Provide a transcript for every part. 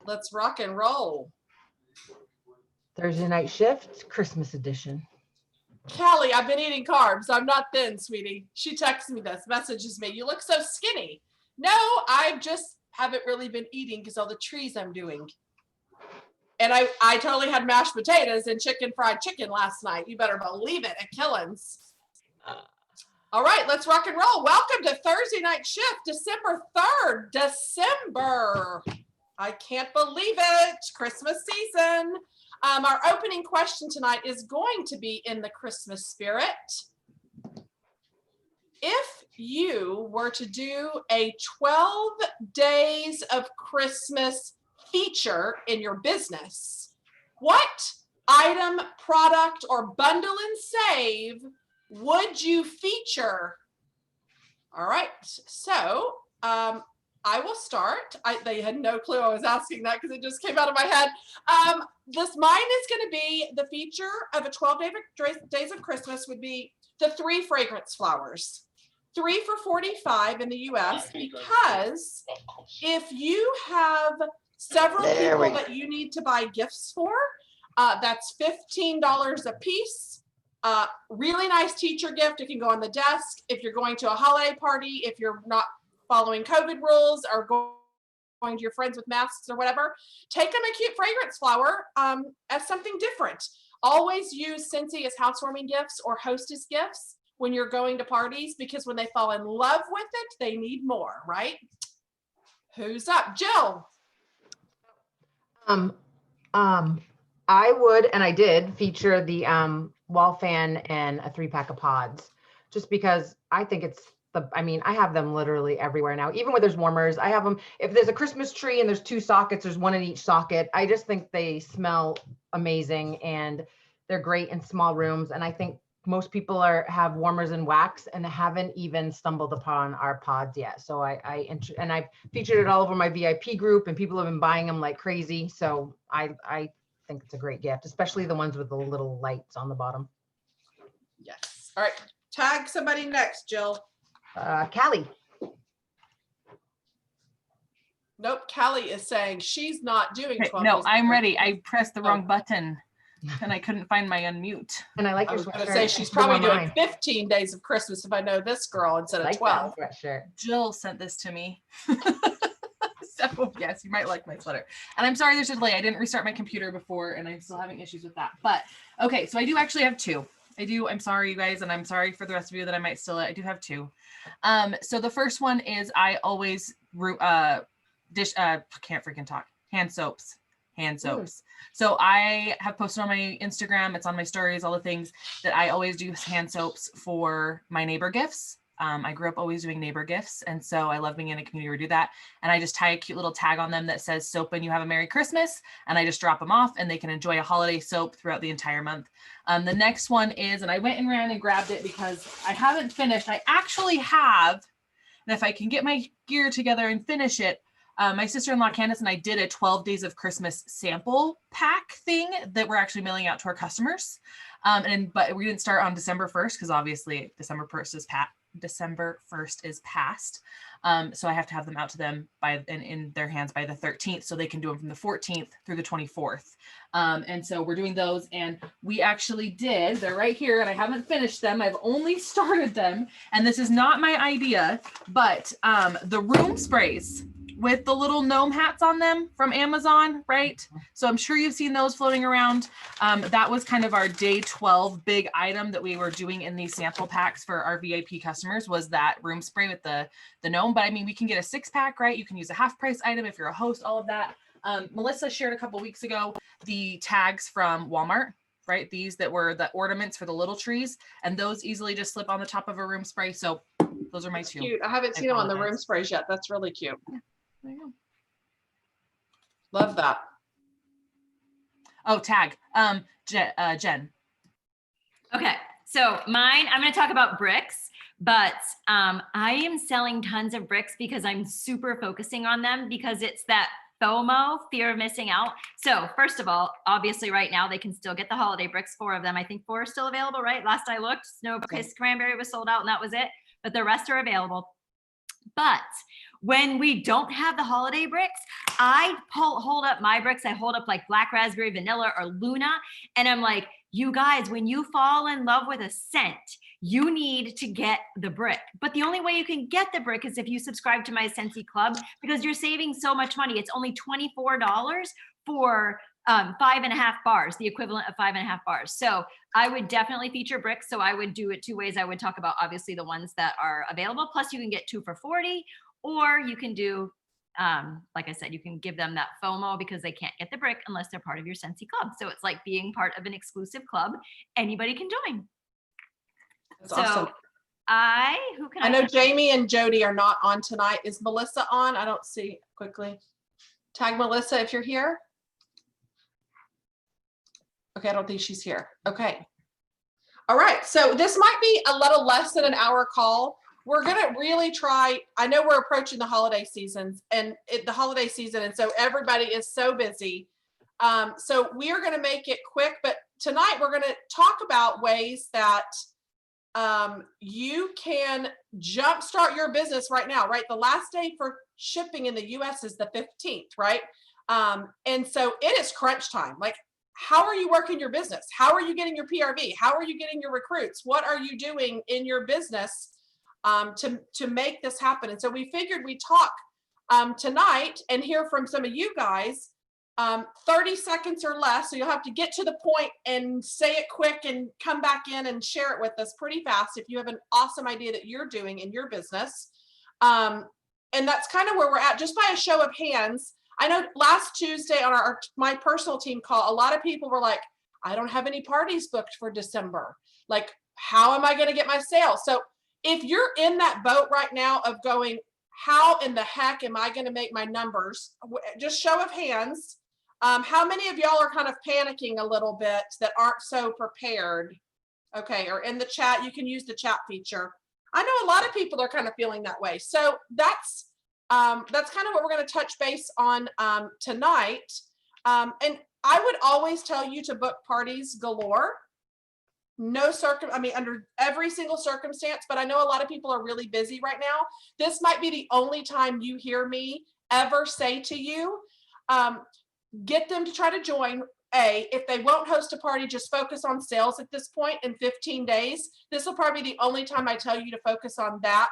let's rock and roll. Thursday night shift, Christmas edition. Callie, I've been eating carbs. I'm not thin, sweetie. She texts me this, messages me. You look so skinny. No, I just haven't really been eating because all the trees I'm doing. And I totally had mashed potatoes and fried chicken last night. You better believe it at Killen's. All right, let's rock and roll. Welcome to Thursday Night Shift, December 3rd. December. I can't believe it. Christmas season. Our opening question tonight is going to be in the Christmas spirit. If you were to do a 12 days of Christmas feature in your business, what item, product, or bundle and save would you feature? All right, so I will start. They had no clue I was asking that because it just came out of my head. Mine is going to be the feature of a 12 days of Christmas would be the 3 fragrance flowers. 3 for $45 in the US, because if you have several people that you need to buy gifts for, that's $15 a piece. Really nice teacher gift. It can go on the desk. If you're going to a holiday party, if you're not following COVID rules or going to your friends with masks or whatever, take them a cute fragrance flower as something different. Always use Scentsy as housewarming gifts or hostess gifts when you're going to parties, because when they fall in love with it, they need more, right? Who's up? Jill. I would, and I did feature the wall fan and a 3-pack of pods, just because I think it's I have them literally everywhere now. Even when there's warmers, I have them. If there's a Christmas tree and there's 2 sockets, there's 1 in each socket. I just think they smell amazing and they're great in small rooms. And I think most people have warmers and wax and haven't even stumbled upon our pods yet. So I featured it all over my VIP group, and people have been buying them like crazy. So I think it's a great gift, especially the ones with the little lights on the bottom. Yes. All right. Tag somebody next, Jill. Callie. Nope. Callie is saying she's not doing 12 No, days. I'm ready. I pressed the wrong button and I couldn't find my unmute. And I was going to say she's probably doing 15 days of Christmas if I know this girl instead of 12. Jill sent this to me. So yes, you might like my sweater. And I'm sorry there's a delay. I didn't restart my computer before and I'm still having issues with that. But okay, so I do actually have 2. I'm sorry, you guys, and I'm sorry for the rest of you that I might steal it. I do have 2. So the first one is I always can't freaking talk. Hand soaps. So I have posted on my Instagram, it's on my stories, all the things that I always do hand soaps for my neighbor gifts. I grew up always doing neighbor gifts. And so I love being in a community where I do that. And I just tie a cute little tag on them that says soap and you have a Merry Christmas. And I just drop them off and they can enjoy a holiday soap throughout the entire month. The next one is, and I went and ran and grabbed it because I haven't finished. I actually have, and if I can get my gear together and finish it, my sister-in-law Candace and I did a 12 days of Christmas sample pack thing that we're actually mailing out to our customers. But we didn't start on December 1st because obviously December 1st is past. So I have to have them out to them in their hands by the 13th, so they can do them from the 14th through the 24th. And so we're doing those, and we actually they're right here, and I haven't finished them. I've only started them, and this is not my idea, but the room sprays with the little gnome hats on them from Amazon, right? So I'm sure you've seen those floating around. That was kind of our day 12 big item that we were doing in these sample packs for our VIP customers, was that room spray with the gnome. But I mean, we can get a 6-pack, right? You can use a half price item if you're a host, all of that. Melissa shared a couple weeks ago the tags from Walmart, right? These that were the ornaments for the little trees, and those easily just slip on the top of a room spray. So those are my 2. Cute. I haven't seen them on the room sprays yet. That's really cute. Yeah. There you go. Love that. Oh, tag. Jen. Okay, so mine, I'm going to talk about bricks, but I am selling tons of bricks because I'm super focusing on them, because it's that FOMO, fear of missing out. So first of all, obviously right now they can still get the holiday bricks, 4 of them. I think 4 are still available, right? Last I looked, Snow Kiss Cranberry was sold out and that was it, but the rest are available. But when we don't have the holiday bricks, I hold up my bricks. I hold up like black raspberry vanilla or Luna. And I'm like, you guys, when you fall in love with a scent, you need to get the brick. But the only way you can get the brick is if you subscribe to my Scentsy Club, because you're saving so much money. It's only $24 for 5.5 bars, the equivalent of 5.5 bars. So I would definitely feature bricks. So I would do it 2 ways. I would talk about obviously the ones that are available. Plus you can get 2 for $40, or you can do, like I said, you can give them that FOMO because they can't get the brick unless they're part of your Scentsy Club. So it's like being part of an exclusive club. Anybody can join. That's awesome. I know Jamie and Jody are not on tonight. Is Melissa on? I don't see. Quickly tag Melissa if you're here. Okay, I don't think she's here. Okay. All right. So this might be a little less than an hour call. We're going to really try. I know we're approaching the holiday seasons and so everybody is so busy. So we are going to make it quick, but tonight we're going to talk about ways that you can jumpstart your business right now, right? The last day for shipping in the US is the 15th, right? And so it is crunch time. Like, how are you working your business? How are you getting your PRV? How are you getting your recruits? What are you doing in your business to make this happen? And so we figured we'd talk tonight and hear from some of you guys, 30 seconds or less. So you'll have to get to the point and say it quick and come back in and share it with us pretty fast if you have an awesome idea that you're doing in your business. And that's kind of where we're at, just by a show of hands. I know last Tuesday on my personal team call, a lot of people were like, I don't have any parties booked for December. Like, how am I going to get my sales? So if you're in that boat right now of going, how in the heck am I going to make my numbers? Just show of hands. How many of y'all are kind of panicking a little bit that aren't so prepared? Okay, or in the chat, you can use the chat feature. I know a lot of people are kind of feeling that way. So that's kind of what we're going to touch base on tonight. And I would always tell you to book parties galore. Under every single circumstance, but I know a lot of people are really busy right now. This might be the only time you hear me ever say to you, get them to try to join. If they won't host a party, just focus on sales at this point in 15 days. This will probably be the only time I tell you to focus on that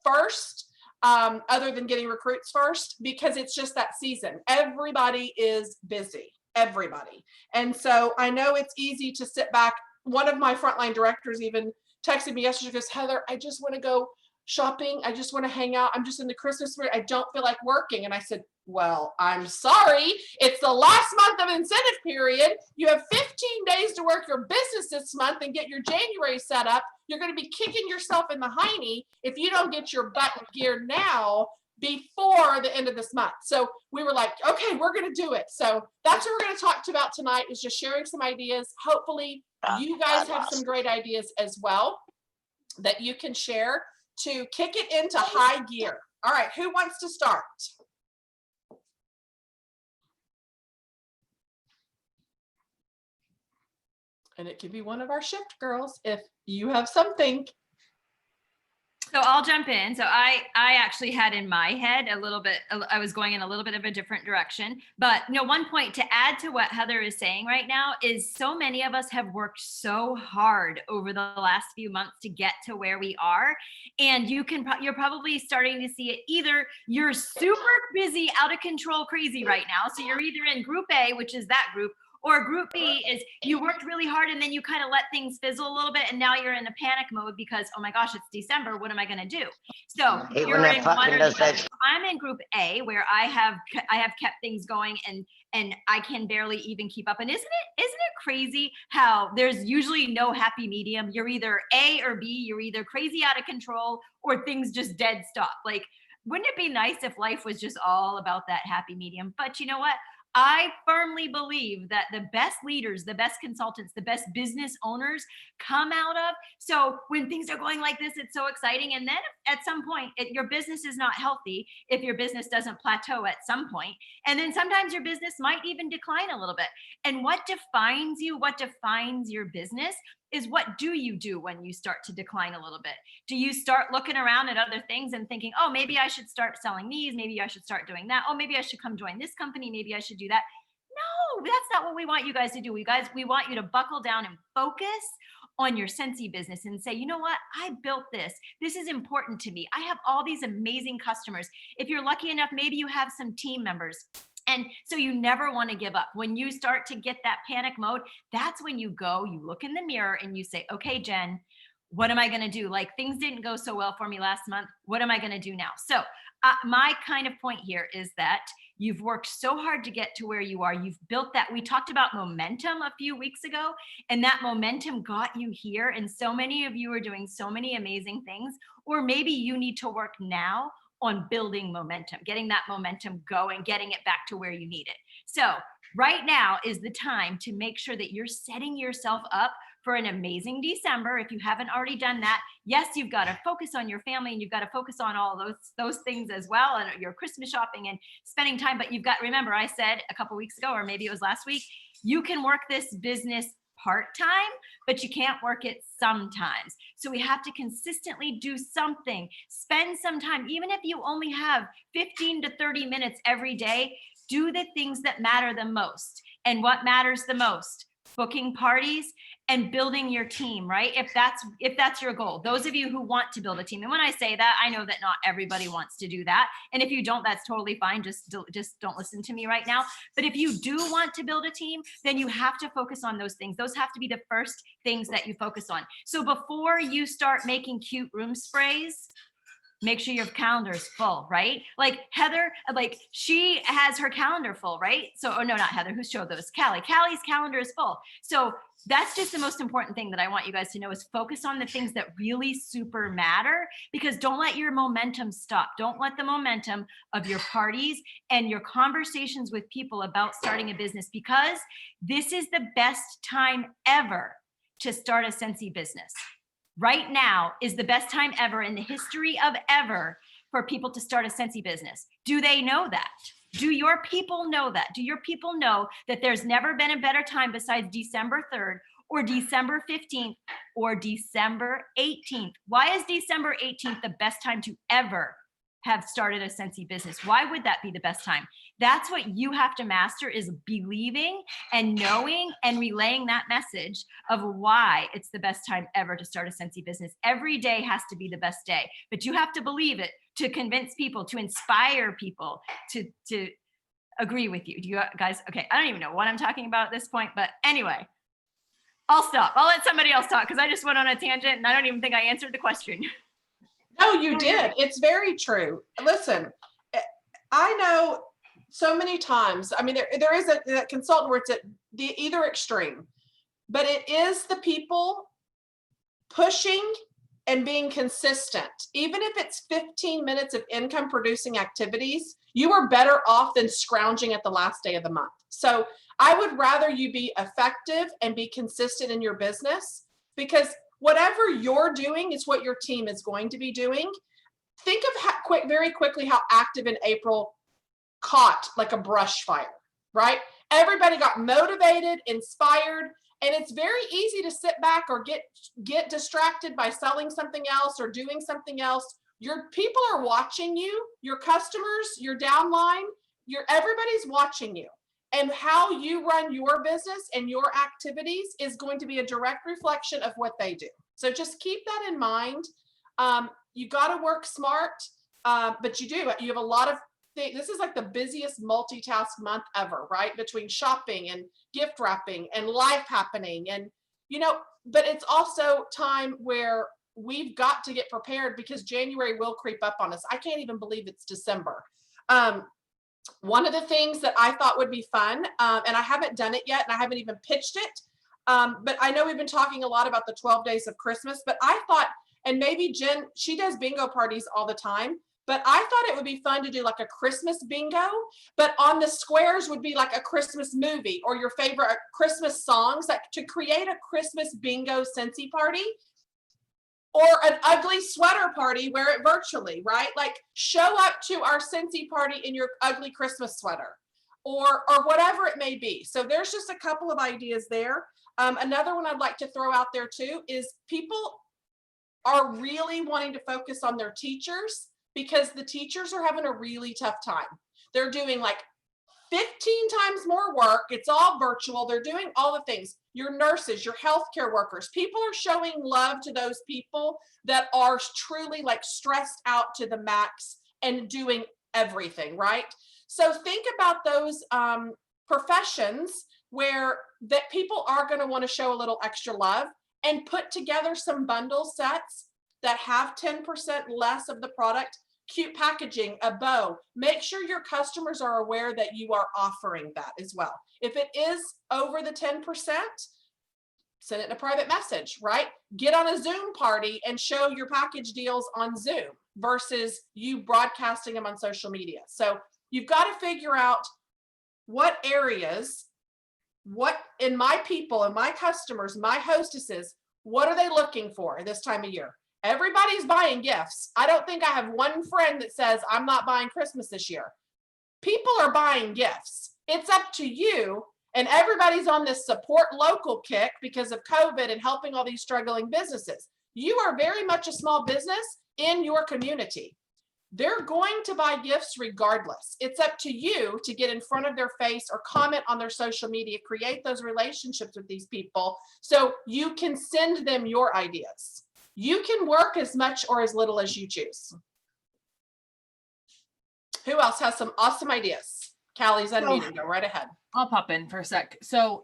first, other than getting recruits first, because it's just that season. Everybody is busy, everybody. And so I know it's easy to sit back. One of my frontline directors even texted me yesterday, goes, Heather, I just want to go shopping. I just want to hang out. I'm just in the Christmas spirit. I don't feel like working. And I said, well, I'm sorry. It's the last month of incentive period. You have 15 days to work your business this month and get your January set up. You're going to be kicking yourself in the hiney if you don't get your butt geared now before the end of this month. So we were like, okay, we're going to do it. So that's what we're going to talk about tonight, is just sharing some ideas. Hopefully you guys have some great ideas as well that you can share to kick it into high gear. All right, who wants to start? And it could be one of our shift girls if you have something. So I'll jump in. So I actually had in my head a little bit, I was going in a little bit of a different direction, but one point to add to what Heather is saying right now is so many of us have worked so hard over the last few months to get to where we are. And you're probably starting to see it. Either you're super busy, out of control, crazy right now. So you're either in group A, which is that group, or group B is you worked really hard and then you kind of let things fizzle a little bit, and now you're in a panic mode because, oh my gosh, it's December. What am I going to do? So you're in one or the other. I'm in group A, where I have kept things going and I can barely even keep up. And isn't it crazy how there's usually no happy medium? You're either A or B. You're either crazy out of control or things just dead stop. Like, wouldn't it be nice if life was just all about that happy medium? But you know what? I firmly believe that the best leaders, the best consultants, the best business owners come out of. So when things are going like this, it's so exciting. And then at some point, your business is not healthy if your business doesn't plateau at some point. And then sometimes your business might even decline a little bit. And what defines you, what defines your business is what do you do when you start to decline a little bit? Do you start looking around at other things and thinking, oh, maybe I should start selling these. Maybe I should start doing that. Oh, maybe I should come join this company. Maybe I should do that. No, that's not what we want you guys to do. We want you to buckle down and focus on your Scentsy business and say, you know what? I built this. This is important to me. I have all these amazing customers. If you're lucky enough, maybe you have some team members. And so you never want to give up. When you start to get that panic mode, that's when you look in the mirror and you say, okay, Jen, what am I going to do? Like, things didn't go so well for me last month. What am I going to do now? So my kind of point here is that you've worked so hard to get to where you are. You've built that. We talked about momentum a few weeks ago, and that momentum got you here. And so many of you are doing so many amazing things, or maybe you need to work now on building momentum, getting that momentum going, getting it back to where you need it. So right now is the time to make sure that you're setting yourself up for an amazing December. If you haven't already done that, yes, you've got to focus on your family and you've got to focus on all those things as well, and your Christmas shopping and spending time. But you've got, remember, I said a couple weeks ago, or maybe it was last week, you can work this business part-time, but you can't work it sometimes. So we have to consistently do something, spend some time, even if you only have 15 to 30 minutes every day, do the things that matter the most. And what matters the most? Booking parties and building your team, right? If that's your goal, those of you who want to build a team. And when I say that, I know that not everybody wants to do that. And if you don't, that's totally fine. Just don't listen to me right now. But if you do want to build a team, then you have to focus on those things. Those have to be the first things that you focus on. So before you start making cute room sprays, make sure your calendar is full, right? Like Heather, like she has her calendar full, right? So, oh no, not Heather, who showed those? Callie. Callie's calendar is full. So that's just the most important thing that I want you guys to know is focus on the things that really super matter, because don't let your momentum stop. Don't let the momentum of your parties and your conversations with people about starting a business, because this is the best time ever to start a Scentsy business. Right now is the best time ever in the history of ever for people to start a Scentsy business. Do they know that? Do your people know that? Do your people know that there's never been a better time besides December 3rd or December 15th or December 18th? Why is December 18th the best time to ever have started a Scentsy business? Why would that be the best time? That's what you have to master, is believing and knowing and relaying that message of why it's the best time ever to start a Scentsy business. Every day has to be the best day, but you have to believe it to convince people, to inspire people to agree with you. Do you guys? Okay, I don't even know what I'm talking about at this point, but anyway, I'll stop. I'll let somebody else talk because I just went on a tangent and I don't even think I answered the question. No, you did. It's very true. Listen, I know so many times, I mean, there is a consultant where it's at the either extreme, but it is the people pushing and being consistent. Even if it's 15 minutes of income producing activities, you are better off than scrounging at the last day of the month. So I would rather you be effective and be consistent in your business, because whatever you're doing is what your team is going to be doing. Think of how very quickly how active in April caught like a brush fire, right? Everybody got motivated, inspired, and it's very easy to sit back or get distracted by selling something else or doing something else. Your people are watching you, your customers, your downline, everybody's watching you. And how you run your business and your activities is going to be a direct reflection of what they do. So just keep that in mind. You got to work smart, but you have a lot of things. This is like the busiest multitask month ever, right? Between shopping and gift wrapping and life happening. And, but it's also time where we've got to get prepared, because January will creep up on us. I can't even believe it's December. One of the things that I thought would be fun, and I haven't done it yet, and I haven't even pitched it, but I know we've been talking a lot about the 12 days of Christmas, but I thought, and maybe Jen, she does bingo parties all the time, but I thought it would be fun to do like a Christmas bingo, but on the squares would be like a Christmas movie or your favorite Christmas songs, like to create a Christmas bingo Scentsy party. Or an ugly sweater party, wear it virtually, right? Like show up to our Scentsy party in your ugly Christmas sweater. or whatever it may be. So there's just a couple of ideas there. Another one I'd like to throw out there too is people are really wanting to focus on their teachers because the teachers are having a really tough time. They're doing like 15 times more work. It's all virtual. They're doing all the things. Your nurses, your healthcare workers, people are showing love to those people that are truly like stressed out to the max and doing everything, right? So think about those professions where that people are going to want to show a little extra love, and put together some bundle sets that have 10% less of the product, cute packaging, a bow. Make sure your customers are aware that you are offering that as well. If it is over the 10%, send it in a private message, right? Get on a Zoom party and show your package deals on Zoom versus you broadcasting them on social media. So you've got to figure out what areas, what in my people and my customers, my hostesses, what are they looking for this time of year? Everybody's buying gifts. I don't think I have one friend that says I'm not buying Christmas this year. People are buying gifts. It's up to you. And everybody's on this support local kick because of COVID and helping all these struggling businesses. You are very much a small business in your community. They're going to buy gifts regardless. It's up to you to get in front of their face or comment on their social media, create those relationships with these people so you can send them your ideas. You can work as much or as little as you choose. Who else has some awesome ideas? Callie's unmuted. Go right ahead. I'll pop in for a sec. So,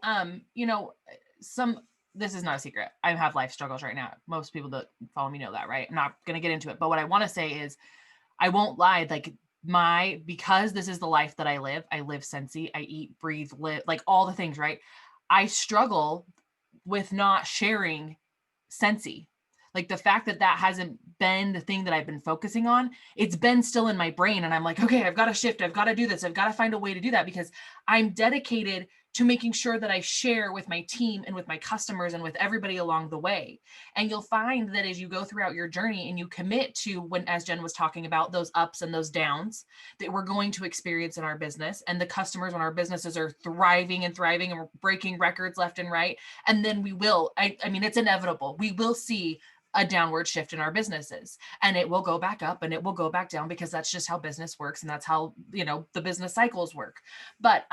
this is not a secret. I have life struggles right now. Most people that follow me know that, right? I'm not going to get into it. But what I want to say is, I won't lie, because this is the life that I live Scentsy, I eat, breathe, live, like all the things, right? I struggle with not sharing Scentsy. Like the fact that hasn't been the thing that I've been focusing on, it's been still in my brain. And I'm like, okay, I've got to shift. I've got to do this. I've got to find a way to do that because I'm dedicated to making sure that I share with my team and with my customers and with everybody along the way. And you'll find that as you go throughout your journey and you commit to as Jen was talking about, those ups and those downs that we're going to experience in our business, and the customers when our businesses are thriving and we're breaking records left and right. And then we will, I mean, it's inevitable. We will see a downward shift in our businesses, and it will go back up and it will go back down because that's just how business works. And that's how, the business cycles work. But,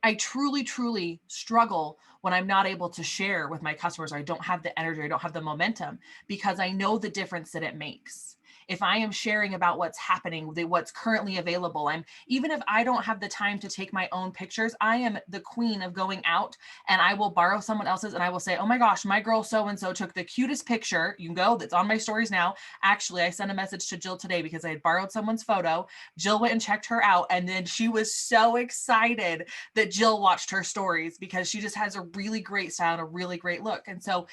I truly, truly struggle when I'm not able to share with my customers. I don't have the energy, I don't have the momentum, because I know the difference that it makes. If I am sharing about what's happening, what's currently available, even if I don't have the time to take my own pictures, I am the queen of going out and I will borrow someone else's and I will say, oh my gosh, my girl so-and-so took the cutest picture. You can go, that's on my stories now. Actually, I sent a message to Jill today because I had borrowed someone's photo. Jill went and checked her out, and then she was so excited that Jill watched her stories because she just has a really great style and a really great look. And so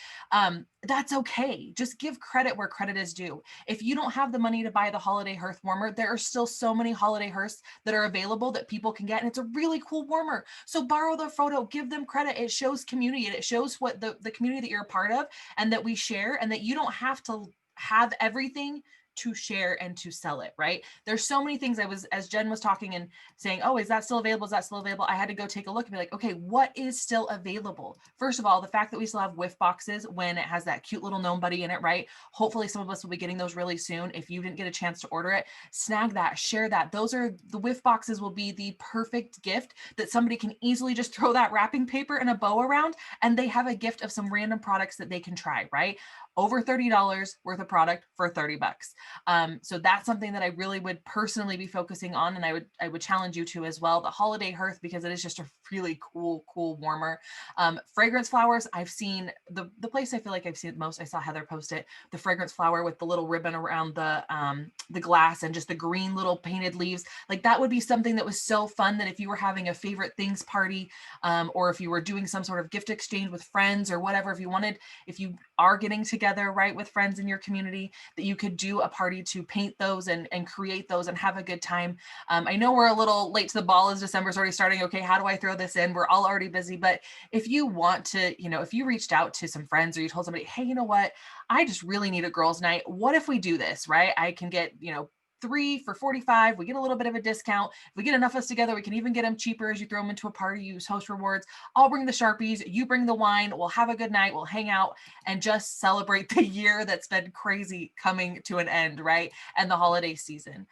that's okay. Just give credit where credit is due. If you don't have the money to buy the holiday hearth warmer, there are still so many holiday hearths that are available that people can get, and it's a really cool warmer. So borrow the photo, give them credit. It shows community, and it shows what the community that you're a part of and that we share, and that you don't have to have everything to share and to sell it, right? There's so many things. As Jen was talking and saying, oh, is that still available? Is that still available? I had to go take a look and be like, okay, what is still available? First of all, the fact that we still have whiff boxes when it has that cute little gnome buddy in it, right? Hopefully some of us will be getting those really soon. If you didn't get a chance to order it, snag that, share that. The whiff boxes will be the perfect gift that somebody can easily just throw that wrapping paper and a bow around, and they have a gift of some random products that they can try, right? Over $30 worth of product for $30. So that's something that I really would personally be focusing on. And I would challenge you to as well. The holiday hearth, because it is just a really cool warmer. Fragrance flowers. I've seen the place I feel like I've seen it most. I saw Heather post it, the fragrance flower with the little ribbon around the glass and just the green little painted leaves. Like that would be something that was so fun that if you were having a favorite things party, or if you were doing some sort of gift exchange with friends or whatever, if you are getting together, right, with friends in your community, that you could do a party to paint those and create those and have a good time. I know we're a little late to the ball as December's already starting. Okay, how do I throw this in? We're all already busy, but if you want to, if you reached out to some friends or you told somebody, hey, you know what, I just really need a girls' night. What if we do this, right? I can get, 3 for $45. We get a little bit of a discount. If we get enough of us together, we can even get them cheaper as you throw them into a party, use host rewards. I'll bring the Sharpies, you bring the wine, we'll have a good night, we'll hang out and just celebrate the year that's been crazy coming to an end, right? And the holiday season.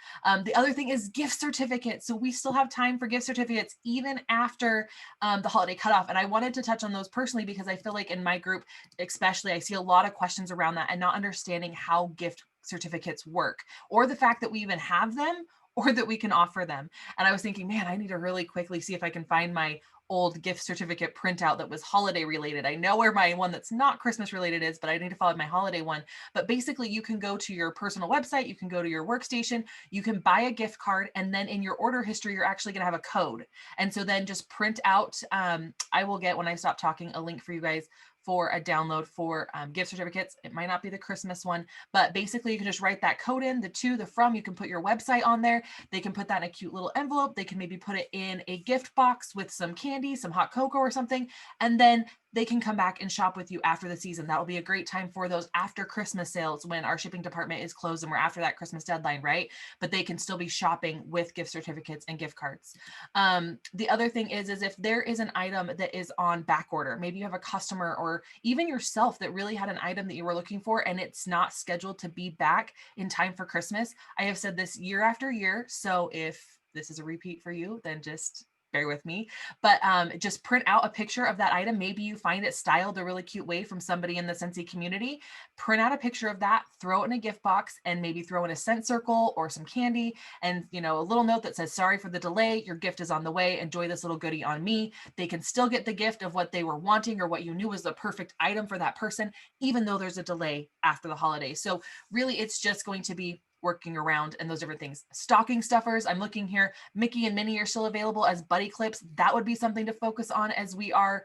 The other thing is gift certificates. So we still have time for gift certificates even after the holiday cutoff. And I wanted to touch on those personally because I feel like in my group, especially, I see a lot of questions around that and not understanding how gift certificates work, or the fact that we even have them, or that we can offer them. And I was thinking, man, I need to really quickly see if I can find my old gift certificate printout that was holiday related. I know where my one that's not Christmas related is, but I need to follow my holiday one. But basically you can go to your personal website, you can go to your workstation, you can buy a gift card, and then in your order history, you're actually going to have a code. And so then just print out, I will get, when I stop talking, a link for you guys for a download for gift certificates. It might not be the Christmas one, but basically you can just write that code in, the to, the from, you can put your website on there. They can put that in a cute little envelope. They can maybe put it in a gift box with some candy, some hot cocoa or something. And then they can come back and shop with you after the season. That will be a great time for those after Christmas sales when our shipping department is closed and we're after that Christmas deadline, right? But they can still be shopping with gift certificates and gift cards. The other thing is if there is an item that is on back order, maybe you have a customer or even yourself that really had an item that you were looking for and it's not scheduled to be back in time for Christmas. I have said this year after year. So if this is a repeat for you, then just bear with me, but just print out a picture of that item. Maybe you find it styled a really cute way from somebody in the Scentsy community. Print out a picture of that, throw it in a gift box, and maybe throw in a scent circle or some candy and, you know, a little note that says, sorry for the delay, your gift is on the way, enjoy this little goodie on me. They can still get the gift of what they were wanting or what you knew was the perfect item for that person, even though there's a delay after the holiday. So really it's just going to be working around and those different things. Stocking stuffers, I'm looking here, Mickey and Minnie are still available as buddy clips. That would be something to focus on as we are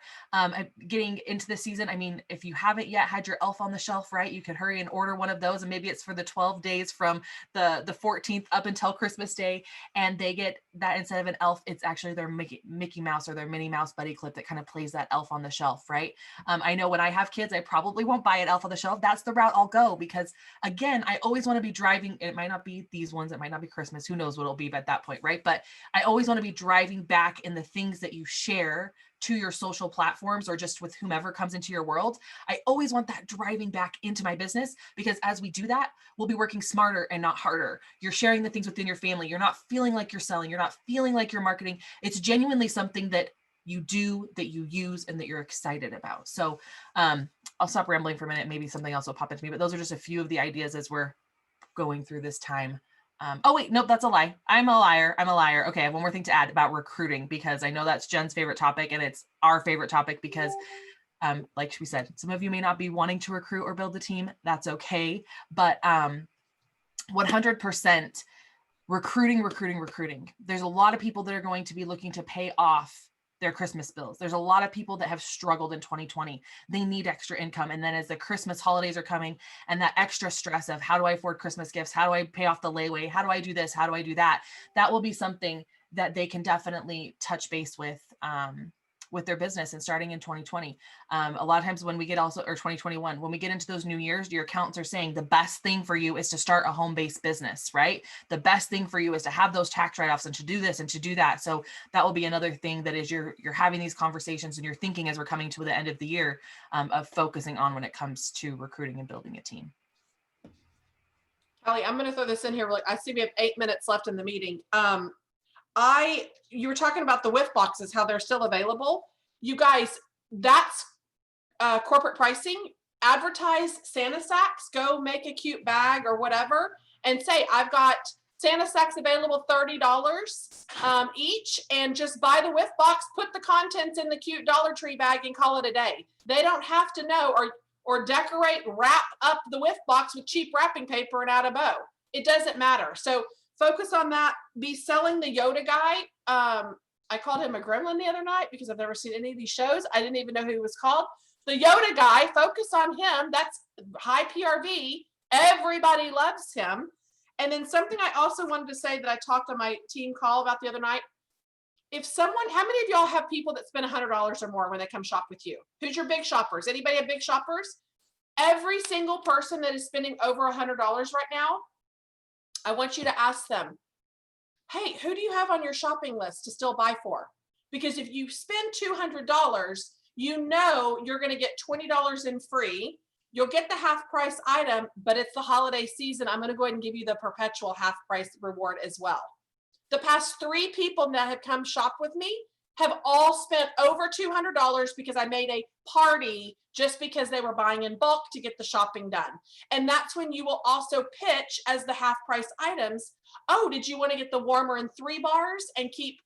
getting into the season. I mean, if you haven't yet had your elf on the shelf, right, you could hurry and order one of those, and maybe it's for the 12 days from the 14th up until Christmas Day, and they get that instead of an elf, it's actually their Mickey Mouse or their Minnie Mouse buddy clip that kind of plays that elf on the shelf, right? I know when I have kids, I probably won't buy an elf on the shelf. That's the route I'll go because, again, I always want to be driving. It might not be these ones, it might not be Christmas, who knows what it'll be at that point, right? But I always want to be driving back in the things that you share to your social platforms or just with whomever comes into your world. I always want that driving back into my business because as we do that, we'll be working smarter and not harder. You're sharing the things within your family. You're not feeling like you're selling. You're not feeling like you're marketing. It's genuinely something that you do, that you use, and that you're excited about. So I'll stop rambling for a minute. Maybe something else will pop into me, but those are just a few of the ideas as we're going through this time. Oh wait, nope, that's a lie. I'm a liar. Okay, I have one more thing to add about recruiting because I know that's Jen's favorite topic and it's our favorite topic because like we said, some of you may not be wanting to recruit or build a team. That's okay. But 100% recruiting. There's a lot of people that are going to be looking to pay off their Christmas bills. There's a lot of people that have struggled in 2020. They need extra income. And then as the Christmas holidays are coming and that extra stress of how do I afford Christmas gifts? How do I pay off the layaway? How do I do this? How do I do that? That will be something that they can definitely touch base with their business and starting in 2020. A lot of times when we get or 2021, when we get into those new years, your accountants are saying the best thing for you is to start a home-based business, right? The best thing for you is to have those tax write-offs and to do this and to do that. So that will be another thing that is you're having these conversations and you're thinking as we're coming to the end of the year of focusing on when it comes to recruiting and building a team. Kelly, I'm going to throw this in here. I see we have 8 minutes left in the meeting. You were talking about the whiff boxes, how they're still available. You guys, that's corporate pricing. Advertise Santa sacks, go make a cute bag or whatever and say, I've got Santa sacks available $30 each, and just buy the whiff box, put the contents in the cute Dollar Tree bag and call it a day. They don't have to know, or decorate, wrap up the whiff box with cheap wrapping paper and add a bow. It doesn't matter. So focus on that. Be selling the Yoda guy. I called him a gremlin the other night because I've never seen any of these shows. I didn't even know who he was called. The Yoda guy, focus on him. That's high PRV. Everybody loves him. And then something I also wanted to say that I talked on my team call about the other night. How many of y'all have people that spend $100 or more when they come shop with you? Who's your big shoppers? Anybody have big shoppers? Every single person that is spending over $100 right now, I want you to ask them, hey, who do you have on your shopping list to still buy for? Because if you spend $200, you know you're going to get $20 in free. You'll get the half price item, but it's the holiday season. I'm going to go ahead and give you the perpetual half price reward as well. The past 3 people that have come shop with me have all spent over $200 because I made a party just because they were buying in bulk to get the shopping done. And that's when you will also pitch as the half price items. Oh, did you want to get the warmer in 3 bars and keep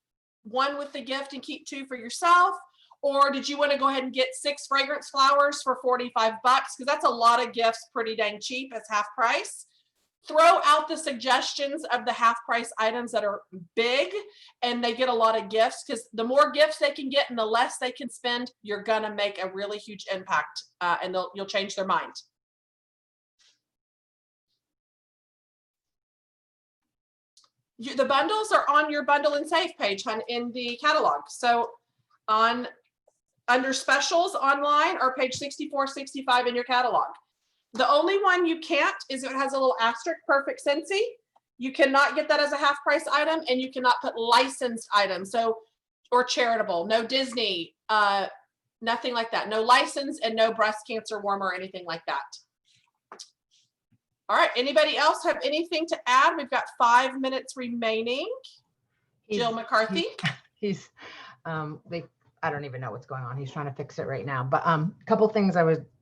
1 with the gift and keep 2 for yourself? Or did you want to go ahead and get 6 fragrance flowers for $45? Because that's a lot of gifts, pretty dang cheap as half price. Throw out the suggestions of the half price items that are big and they get a lot of gifts, because the more gifts they can get and the less they can spend, you're going to make a really huge impact and you'll change their mind. The bundles are on your bundle and save page in the catalog. So under specials online or page 64, 65 in your catalog. The only one you can't is if it has a little asterisk, perfect Scentsy. You cannot get that as a half price item, and you cannot put licensed items. So, or charitable, no Disney, nothing like that. No license and no breast cancer warmer or anything like that. All right, anybody else have anything to add? We've got 5 minutes remaining. Jill McCarthy. I don't even know what's going on. He's trying to fix it right now. But a couple things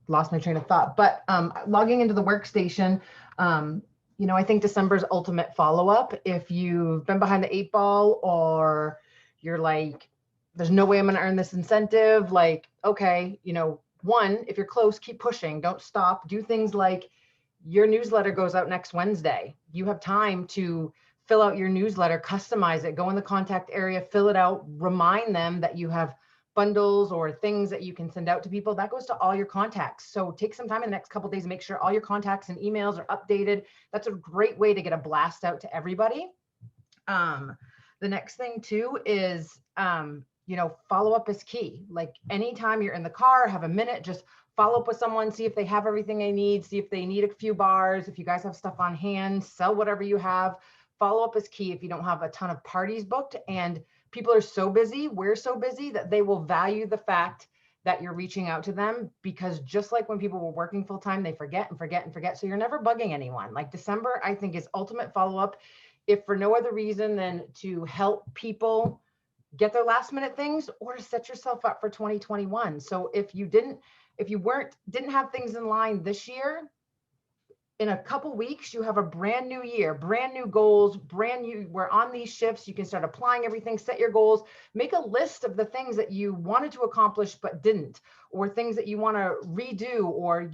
lost my train of thought. But logging into the workstation, I think December's ultimate follow-up. If you've been behind the 8 ball or you're like, there's no way I'm going to earn this incentive. Like, okay, one, if you're close, keep pushing. Don't stop. Do things like your newsletter goes out next Wednesday. You have time to fill out your newsletter, customize it, go in the contact area, fill it out, remind them that you have bundles or things that you can send out to people. That goes to all your contacts. So take some time in the next couple of days, make sure all your contacts and emails are updated. That's a great way to get a blast out to everybody. The next thing too is, follow up is key. Like anytime you're in the car, have a minute, just follow up with someone, see if they have everything they need, see if they need a few bars, if you guys have stuff on hand, sell whatever you have. Follow up is key if you don't have a ton of parties booked, and people are so busy, we're so busy that they will value the fact that you're reaching out to them, because just like when people were working full time, they forget and forget and forget. So you're never bugging anyone. Like December, I think, is ultimate follow up, if for no other reason than to help people get their last minute things or to set yourself up for 2021. So if you didn't have things in line this year, in a couple weeks, you have a brand new year, brand new goals, we're on these shifts. You can start applying everything, set your goals, make a list of the things that you wanted to accomplish but didn't, or things that you want to redo, or,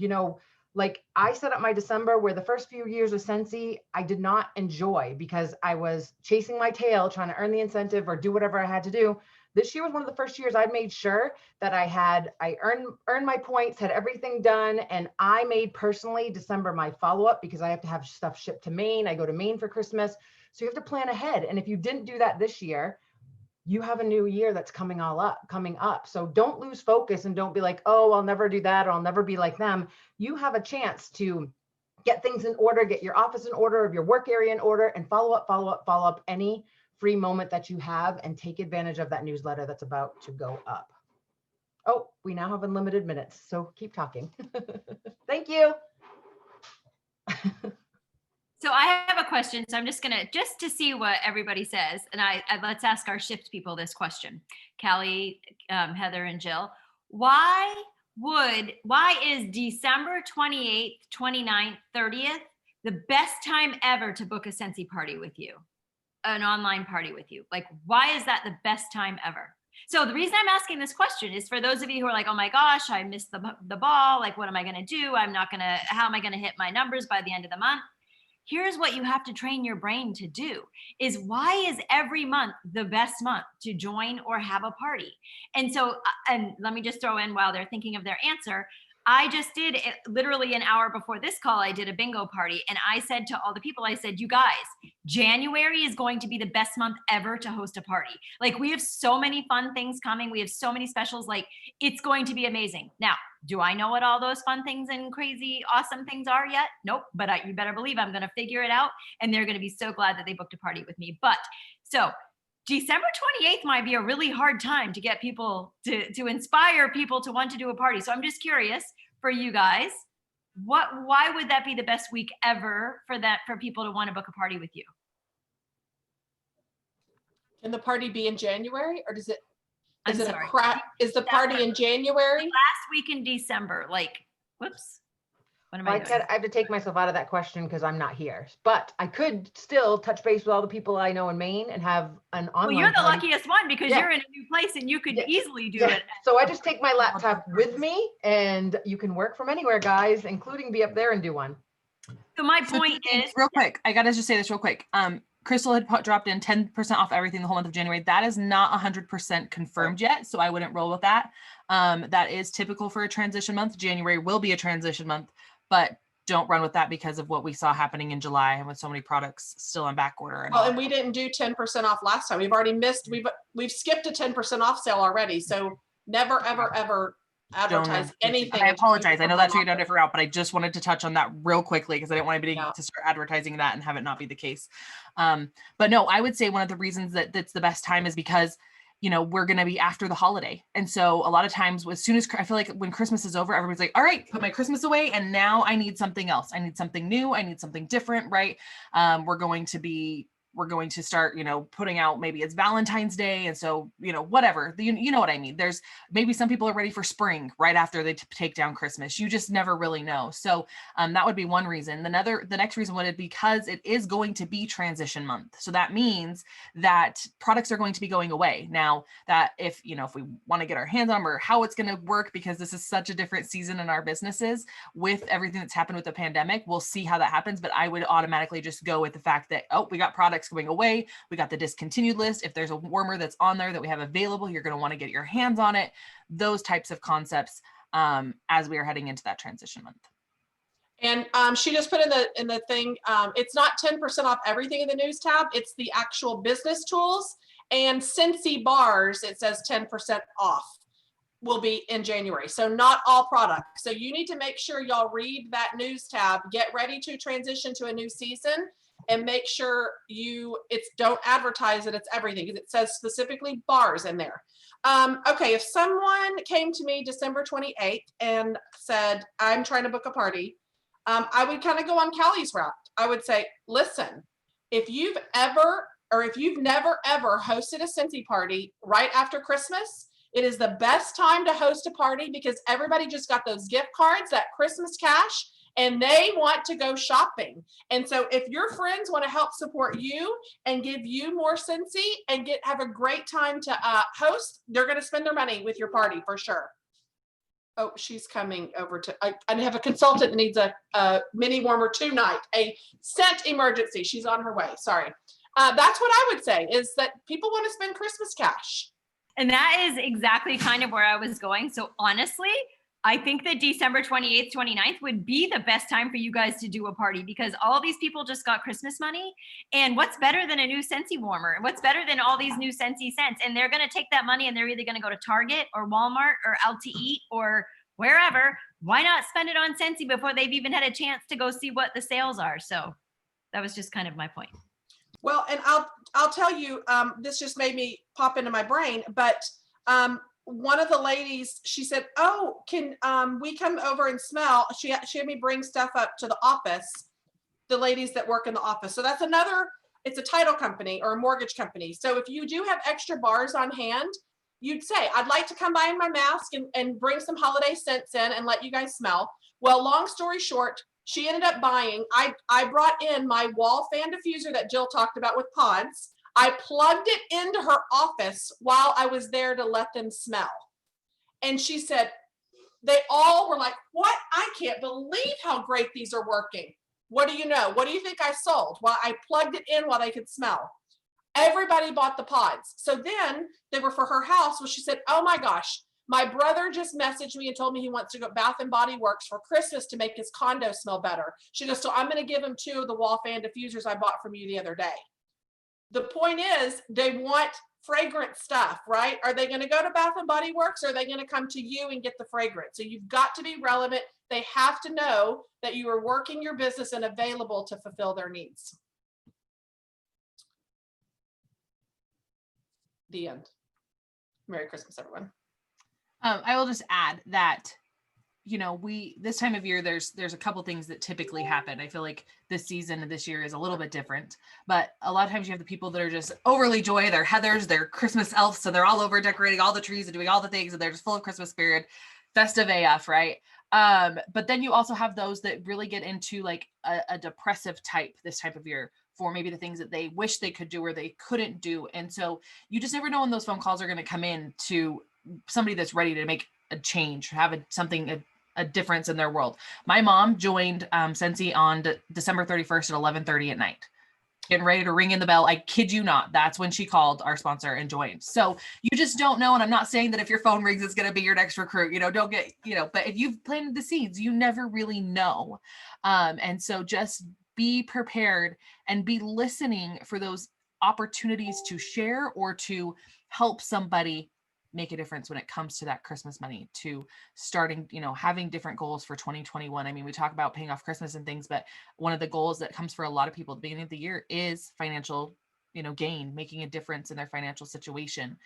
like I set up my December where the first few years of Scentsy, I did not enjoy because I was chasing my tail, trying to earn the incentive or do whatever I had to do. This year was one of the first years I made sure that I earned my points, had everything done. And I made personally December my follow-up, because I have to have stuff shipped to Maine. I go to Maine for Christmas. So you have to plan ahead. And if you didn't do that this year, you have a new year that's coming up. So don't lose focus and don't be like, oh, I'll never do that, or I'll never be like them. You have a chance to get things in order, get your office in order, of your work area in order, and follow up any free moment that you have, and take advantage of that newsletter that's about to go up. Oh, we now have unlimited minutes, so keep talking. Thank you. So I have a question. So I'm just to see what everybody says. And let's ask our shift people this question. Callie, Heather, and Jill. Why is December 28th, 29th, 30th the best time ever to book a Scentsy party with you? An online party with you? Like, why is that the best time ever? So the reason I'm asking this question is for those of you who are like, oh my gosh, I missed the ball. Like, what am I going to do? How am I going to hit my numbers by the end of the month? Here's what you have to train your brain to do is, why is every month the best month to join or have a party? And so, and let me just throw in while they're thinking of their answer, I just did it literally an hour before this call. I did a bingo party and I said to all the people, I said, you guys, January is going to be the best month ever to host a party. Like we have so many fun things coming. We have so many specials. Like it's going to be amazing. Now, do I know what all those fun things and crazy, awesome things are yet? Nope. But you better believe I'm going to figure it out. And they're going to be so glad that they booked a party with me. But so December 28th might be a really hard time to get people to inspire people to want to do a party. So I'm just curious for you guys, why would that be the best week ever for people to want to book a party with you? Can the party be in January or is I'm the sorry. party in January? Last week in December, like, whoops. What am I doing? I have to take myself out of that question because I'm not here, but I could still touch base with all the people I know in Maine and have an online. Well, you're the party. luckiest one because Yeah. you're in a new place and you could Yeah. easily do Yeah. it. So I just take my laptop with me and you can work from anywhere, guys, including be up there and do one. So my So point two things, is, real quick, I gotta just say this real quick. Crystal had dropped in 10% off everything the whole month of January. That is not 100% confirmed yet, so I wouldn't roll with that. That is typical for a transition month. January will be a transition month, but don't run with that because of what we saw happening in July and with so many products still on back order. And Well, and we didn't do 10% off last time. We've already missed, we've skipped a 10% off sale already. So never, ever, ever advertise anything. I apologize. I know that's where you don't don't differ out, but I just wanted to touch on that real quickly because I didn't want anybody Yeah. to start advertising that and have it not be the case. But no, I would say one of the reasons that that's the best time is because we're going to be after the holiday. And so a lot of times as soon as I feel like when Christmas is over, everybody's like, all right, put my Christmas away. And now I need something else. I need something new. I need something different. Right. We're going to start, putting out, maybe it's Valentine's Day. And so, whatever, you know what I mean? There's maybe some people are ready for spring right after they take down Christmas. You just never really know. So that would be one reason. The next reason would be because it is going to be transition month. So that means that products are going to be going away. Now that if we want to get our hands on or how it's going to work, because this is such a different season in our businesses with everything that's happened with the pandemic, we'll see how that happens. But I would automatically just go with the fact that, we got products going away. We got the discontinued list. If there's a warmer that's on there that we have available, you're going to want to get your hands on it. Those types of concepts as we are heading into that transition month. And she just put in the thing, it's not 10% off everything in the news tab. It's the actual business tools and Scentsy bars. It says 10% off will be in January. So not all products. So you need to make sure y'all read that news tab, get ready to transition to a new season. And make sure don't advertise that it's everything because it says specifically bars in there. Okay, if someone came to me December 28th and said, I'm trying to book a party, I would kind of go on Callie's route. I would say, listen, if you've never ever hosted a Scentsy party right after Christmas, it is the best time to host a party because everybody just got those gift cards, that Christmas cash, and they want to go shopping. And so if your friends want to help support you and give you more Scentsy and have a great time to host, they're going to spend their money with your party for sure. Oh, she's coming over I have a consultant that needs a mini warmer tonight, a scent emergency. She's on her way. Sorry. That's what I would say is that people want to spend Christmas cash. And that is exactly kind of where I was going. So honestly, I think that December 28th, 29th would be the best time for you guys to do a party because all these people just got Christmas money. And what's better than a new Scentsy warmer? What's better than all these new Scentsy scents? And they're going to take that money and they're either going to go to Target or Walmart or out to eat or wherever. Why not spend it on Scentsy before they've even had a chance to go see what the sales are? So that was just kind of my point. Well, and I'll tell you, this just made me pop into my brain, but one of the ladies, she said, oh, can we come over and smell? She had me bring stuff up to the office, the ladies that work in the office. So that's it's a title company or a mortgage company. So if you do have extra bars on hand, you'd say, I'd like to come by in my mask and bring some holiday scents in and let you guys smell. Well, long story short, she ended up buying, I brought in my wall fan diffuser that Jill talked about with pods. I plugged it into her office while I was there to let them smell. And she said, they all were like, what? I can't believe how great these are working. What do you know? What do you think I sold? Well, I plugged it in while they could smell. Everybody bought the pods. So then they were for her house. Well, she said, oh my gosh, My brother just messaged me and told me he wants to go Bath and Body Works for Christmas to make his condo smell better. She goes, so I'm going to give him 2 of the wall fan diffusers I bought from you the other day. The point is, they want fragrant stuff, right? Are they going to go to Bath and Body Works, or are they going to come to you and get the fragrance? So you've got to be relevant. They have to know that you are working your business and available to fulfill their needs. The end. Merry Christmas, everyone. I will just add that, you know, this time of year, there's a couple things that typically happen. I feel like this season of this year is a little bit different, but a lot of times you have the people that are just overly joy. They're Heathers, they're Christmas elves. So they're all over decorating all the trees and doing all the things, and they're just full of Christmas spirit, festive AF, right? But then you also have those that really get into like a depressive type this type of year for maybe the things that they wish they could do or they couldn't do. And so you just never know when those phone calls are going to come in to somebody that's ready to make a change, have a difference in their world. My mom joined Scentsy on December 31st at 11:30 at night, getting ready to ring in the bell. I kid you not. That's when she called our sponsor and joined. So you just don't know. And I'm not saying that if your phone rings, it's going to be your next recruit, you know, don't get, you know, but if you've planted the seeds, you never really know. And so just be prepared and be listening for those opportunities to share or to help somebody make a difference when it comes to that Christmas money, to starting, you know, having different goals for 2021. I mean, we talk about paying off Christmas and things, but one of the goals that comes for a lot of people at the beginning of the year is financial, you know, gain, making a difference in their financial situation,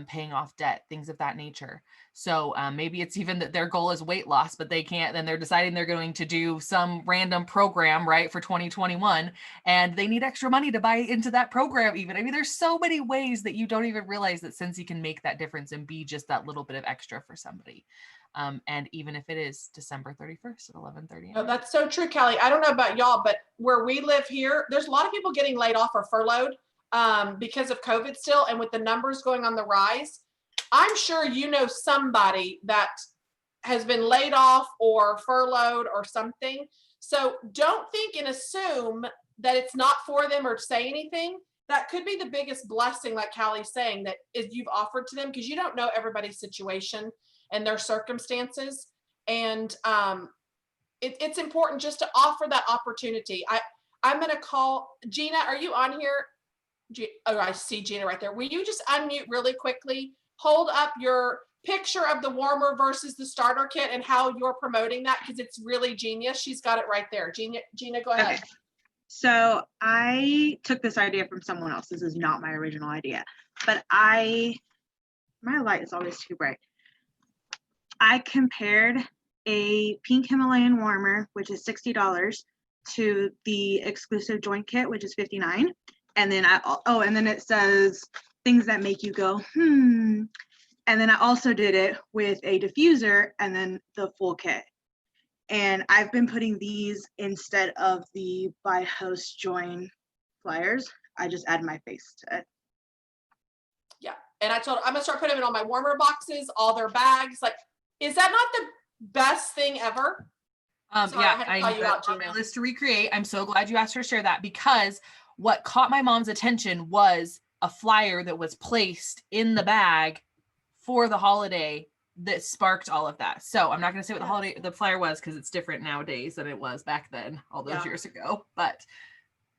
paying off debt, things of that nature. So maybe it's even that their goal is weight loss, but they can't, then they're deciding they're going to do some random program, right, for 2021, and they need extra money to buy into that program even. I mean, there's so many ways that you don't even realize that Scentsy can make that difference and be just that little bit of extra for somebody. And even if it is December 31st at 11:30. Oh, that's so true, Kelly. I don't know about y'all, but where we live here, there's a lot of people getting laid off or furloughed because of COVID still. And with the numbers going on the rise, I'm sure you know somebody that has been laid off or furloughed or something. So don't think and assume that it's not for them or say anything. That could be the biggest blessing, like Callie's saying, that is you've offered to them, because you don't know everybody's situation and their circumstances. And it's important just to offer that opportunity. I'm going to call Gina. Are you on here? Oh, I see Gina right there. Will you just unmute really quickly? Hold up your picture of the warmer versus the starter kit and how you're promoting that, because it's really genius. She's got it right there. Gina, go ahead. Okay. So I took this idea from someone else. This is not my original idea, but my light is always too bright. I compared a pink Himalayan warmer, which is $60, to the exclusive joint kit, which is $59. And then and then it says things that make you go, And then I also did it with a diffuser and then the full kit. And I've been putting these instead of the by house join flyers. I just add my face to it. Yeah. And I told her I'm going to start putting it on my warmer boxes, all their bags. Like, is that not the best thing ever? Sorry, Yeah, I had to call you out, on my Gina. list to recreate. I'm so glad you asked her to share that, because what caught my mom's attention was a flyer that was placed in the bag for the holiday that sparked all of that. So I'm not going to say what the flyer was, because it's different nowadays than it was back then, all those years ago. But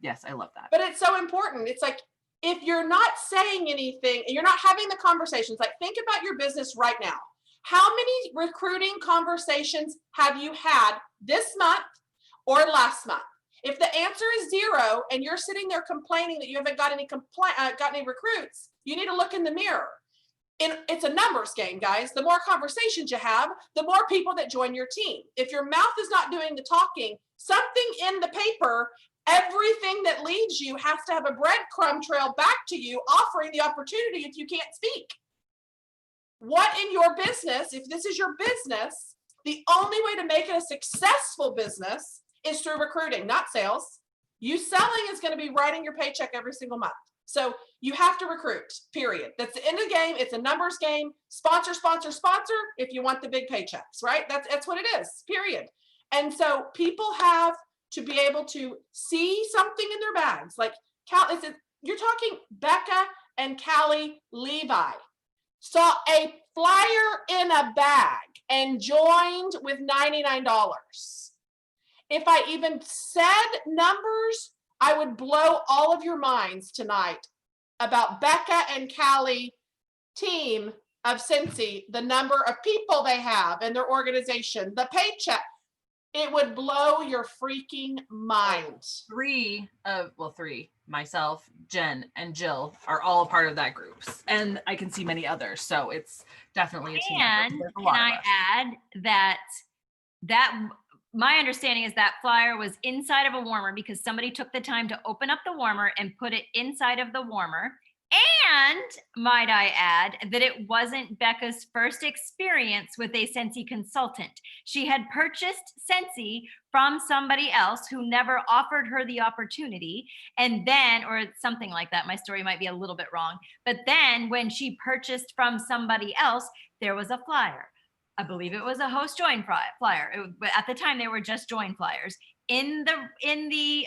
yes, I love that. But it's so important. It's like, if you're not saying anything, you're not having the conversations, like think about your business right now. How many recruiting conversations have you had this month or last month? If the answer is 0 and you're sitting there complaining that you haven't got any recruits, you need to look in the mirror. It's a numbers game, guys. The more conversations you have, the more people that join your team. If your mouth is not doing the talking, something in the paper, everything that leads you has to have a breadcrumb trail back to you, offering the opportunity if you can't speak. What in your business, if this is your business, the only way to make it a successful business is through recruiting, not sales. You selling is going to be writing your paycheck every single month. So you have to recruit, period. That's the end of the game. It's a numbers game. Sponsor, sponsor, sponsor if you want the big paychecks, right? That's what it is, period. And so people have to be able to see something in their bags. Like you're talking Becca and Callie Levi. saw a flyer in a bag and joined with $99. If I even said numbers, I would blow all of your minds tonight about Becca and Callie team of Scentsy, the number of people they have in their organization, the paycheck. It would blow your freaking mind. Three, myself, Jen, and Jill are all a part of that group. And I can see many others. So it's definitely a team effort. And There's a can lot of I us. add that my understanding is that flyer was inside of a warmer because somebody took the time to open up the warmer and put it inside of the warmer. And might I add that it wasn't Becca's first experience with a Scentsy consultant. She had purchased Scentsy from somebody else who never offered her the opportunity. And then, or something like that, my story might be a little bit wrong. But then when she purchased from somebody else, there was a flyer. I believe it was a host join flyer. But at the time, they were just join flyers in the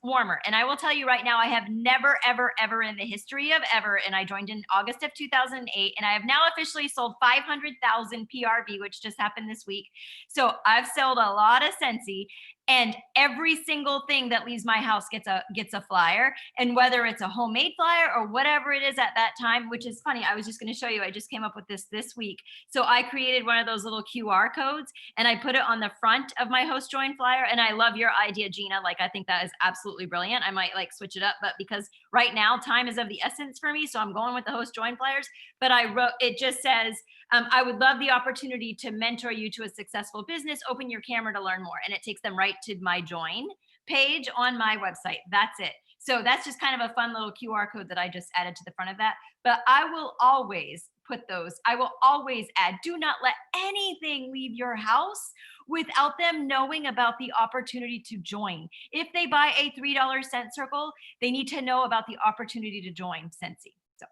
warmer. And I will tell you right now, I have never, ever, ever in the history of ever, and I joined in August of 2008, and I have now officially sold 500,000 PRV, which just happened this week. So I've sold a lot of Scentsy, and every single thing that leaves my house gets a flyer. And whether it's a homemade flyer or whatever it is at that time, which is funny, I was just going to show you, I just came up with this week. So I created one of those little QR codes and I put it on the front of my host join flyer. And I love your idea, Gina. Like, I think that is absolutely brilliant. I might like switch it up, but because right now time is of the essence for me, so I'm going with the host join flyers. But I wrote, it just says, I would love the opportunity to mentor you to a successful business. Open your camera to learn more. And it takes them right to my join page on my website. That's it. So that's just kind of a fun little QR code that I just added to the front of that. But I will always put those, I will always add, do not let anything leave your house without them knowing about the opportunity to join. If they buy a $3 Scent Circle, they need to know about the opportunity to join Scentsy. So.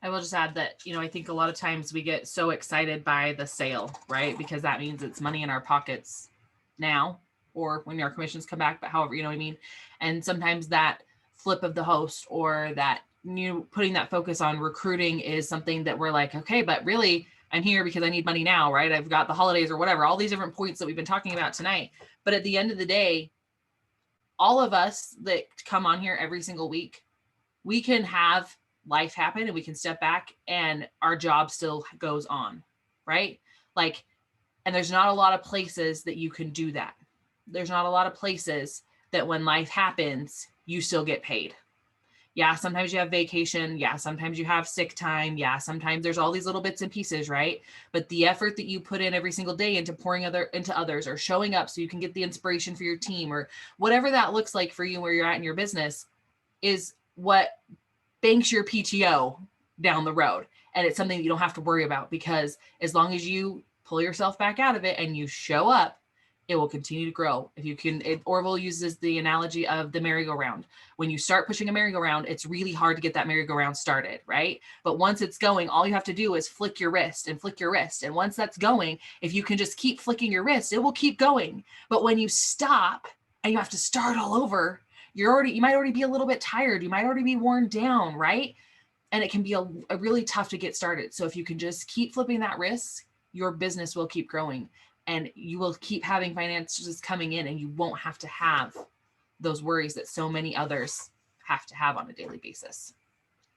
I will just add that, I think a lot of times we get so excited by the sale, right? Because that means it's money in our pockets now or when our commissions come back, but however, you know what I mean? And sometimes that flip of the host or that putting that focus on recruiting is something that we're like, okay, but really I'm here because I need money now, right? I've got the holidays or whatever, all these different points that we've been talking about tonight. But at the end of the day, all of us that come on here every single week, we can have life happen and we can step back and our job still goes on, right? Like, and there's not a lot of places that you can do that. There's not a lot of places that when life happens, you still get paid. Yeah, sometimes you have vacation. Yeah, sometimes you have sick time. Yeah, sometimes there's all these little bits and pieces, right? But the effort that you put in every single day into pouring into others or showing up so you can get the inspiration for your team or whatever that looks like for you where you're at in your business is what banks your PTO down the road. And it's something that you don't have to worry about because as long as you pull yourself back out of it and you show up, it will continue to grow. If you can, Orville uses the analogy of the merry-go-round. When you start pushing a merry-go-round, it's really hard to get that merry-go-round started, right? But once it's going, all you have to do is flick your wrist and flick your wrist. And once that's going, if you can just keep flicking your wrist, it will keep going. But when you stop and you have to start all over, you might already be a little bit tired. You might already be worn down, right? And it can be a really tough to get started. So if you can just keep flipping that wrist, your business will keep growing and you will keep having finances coming in and you won't have to have those worries that so many others have to have on a daily basis.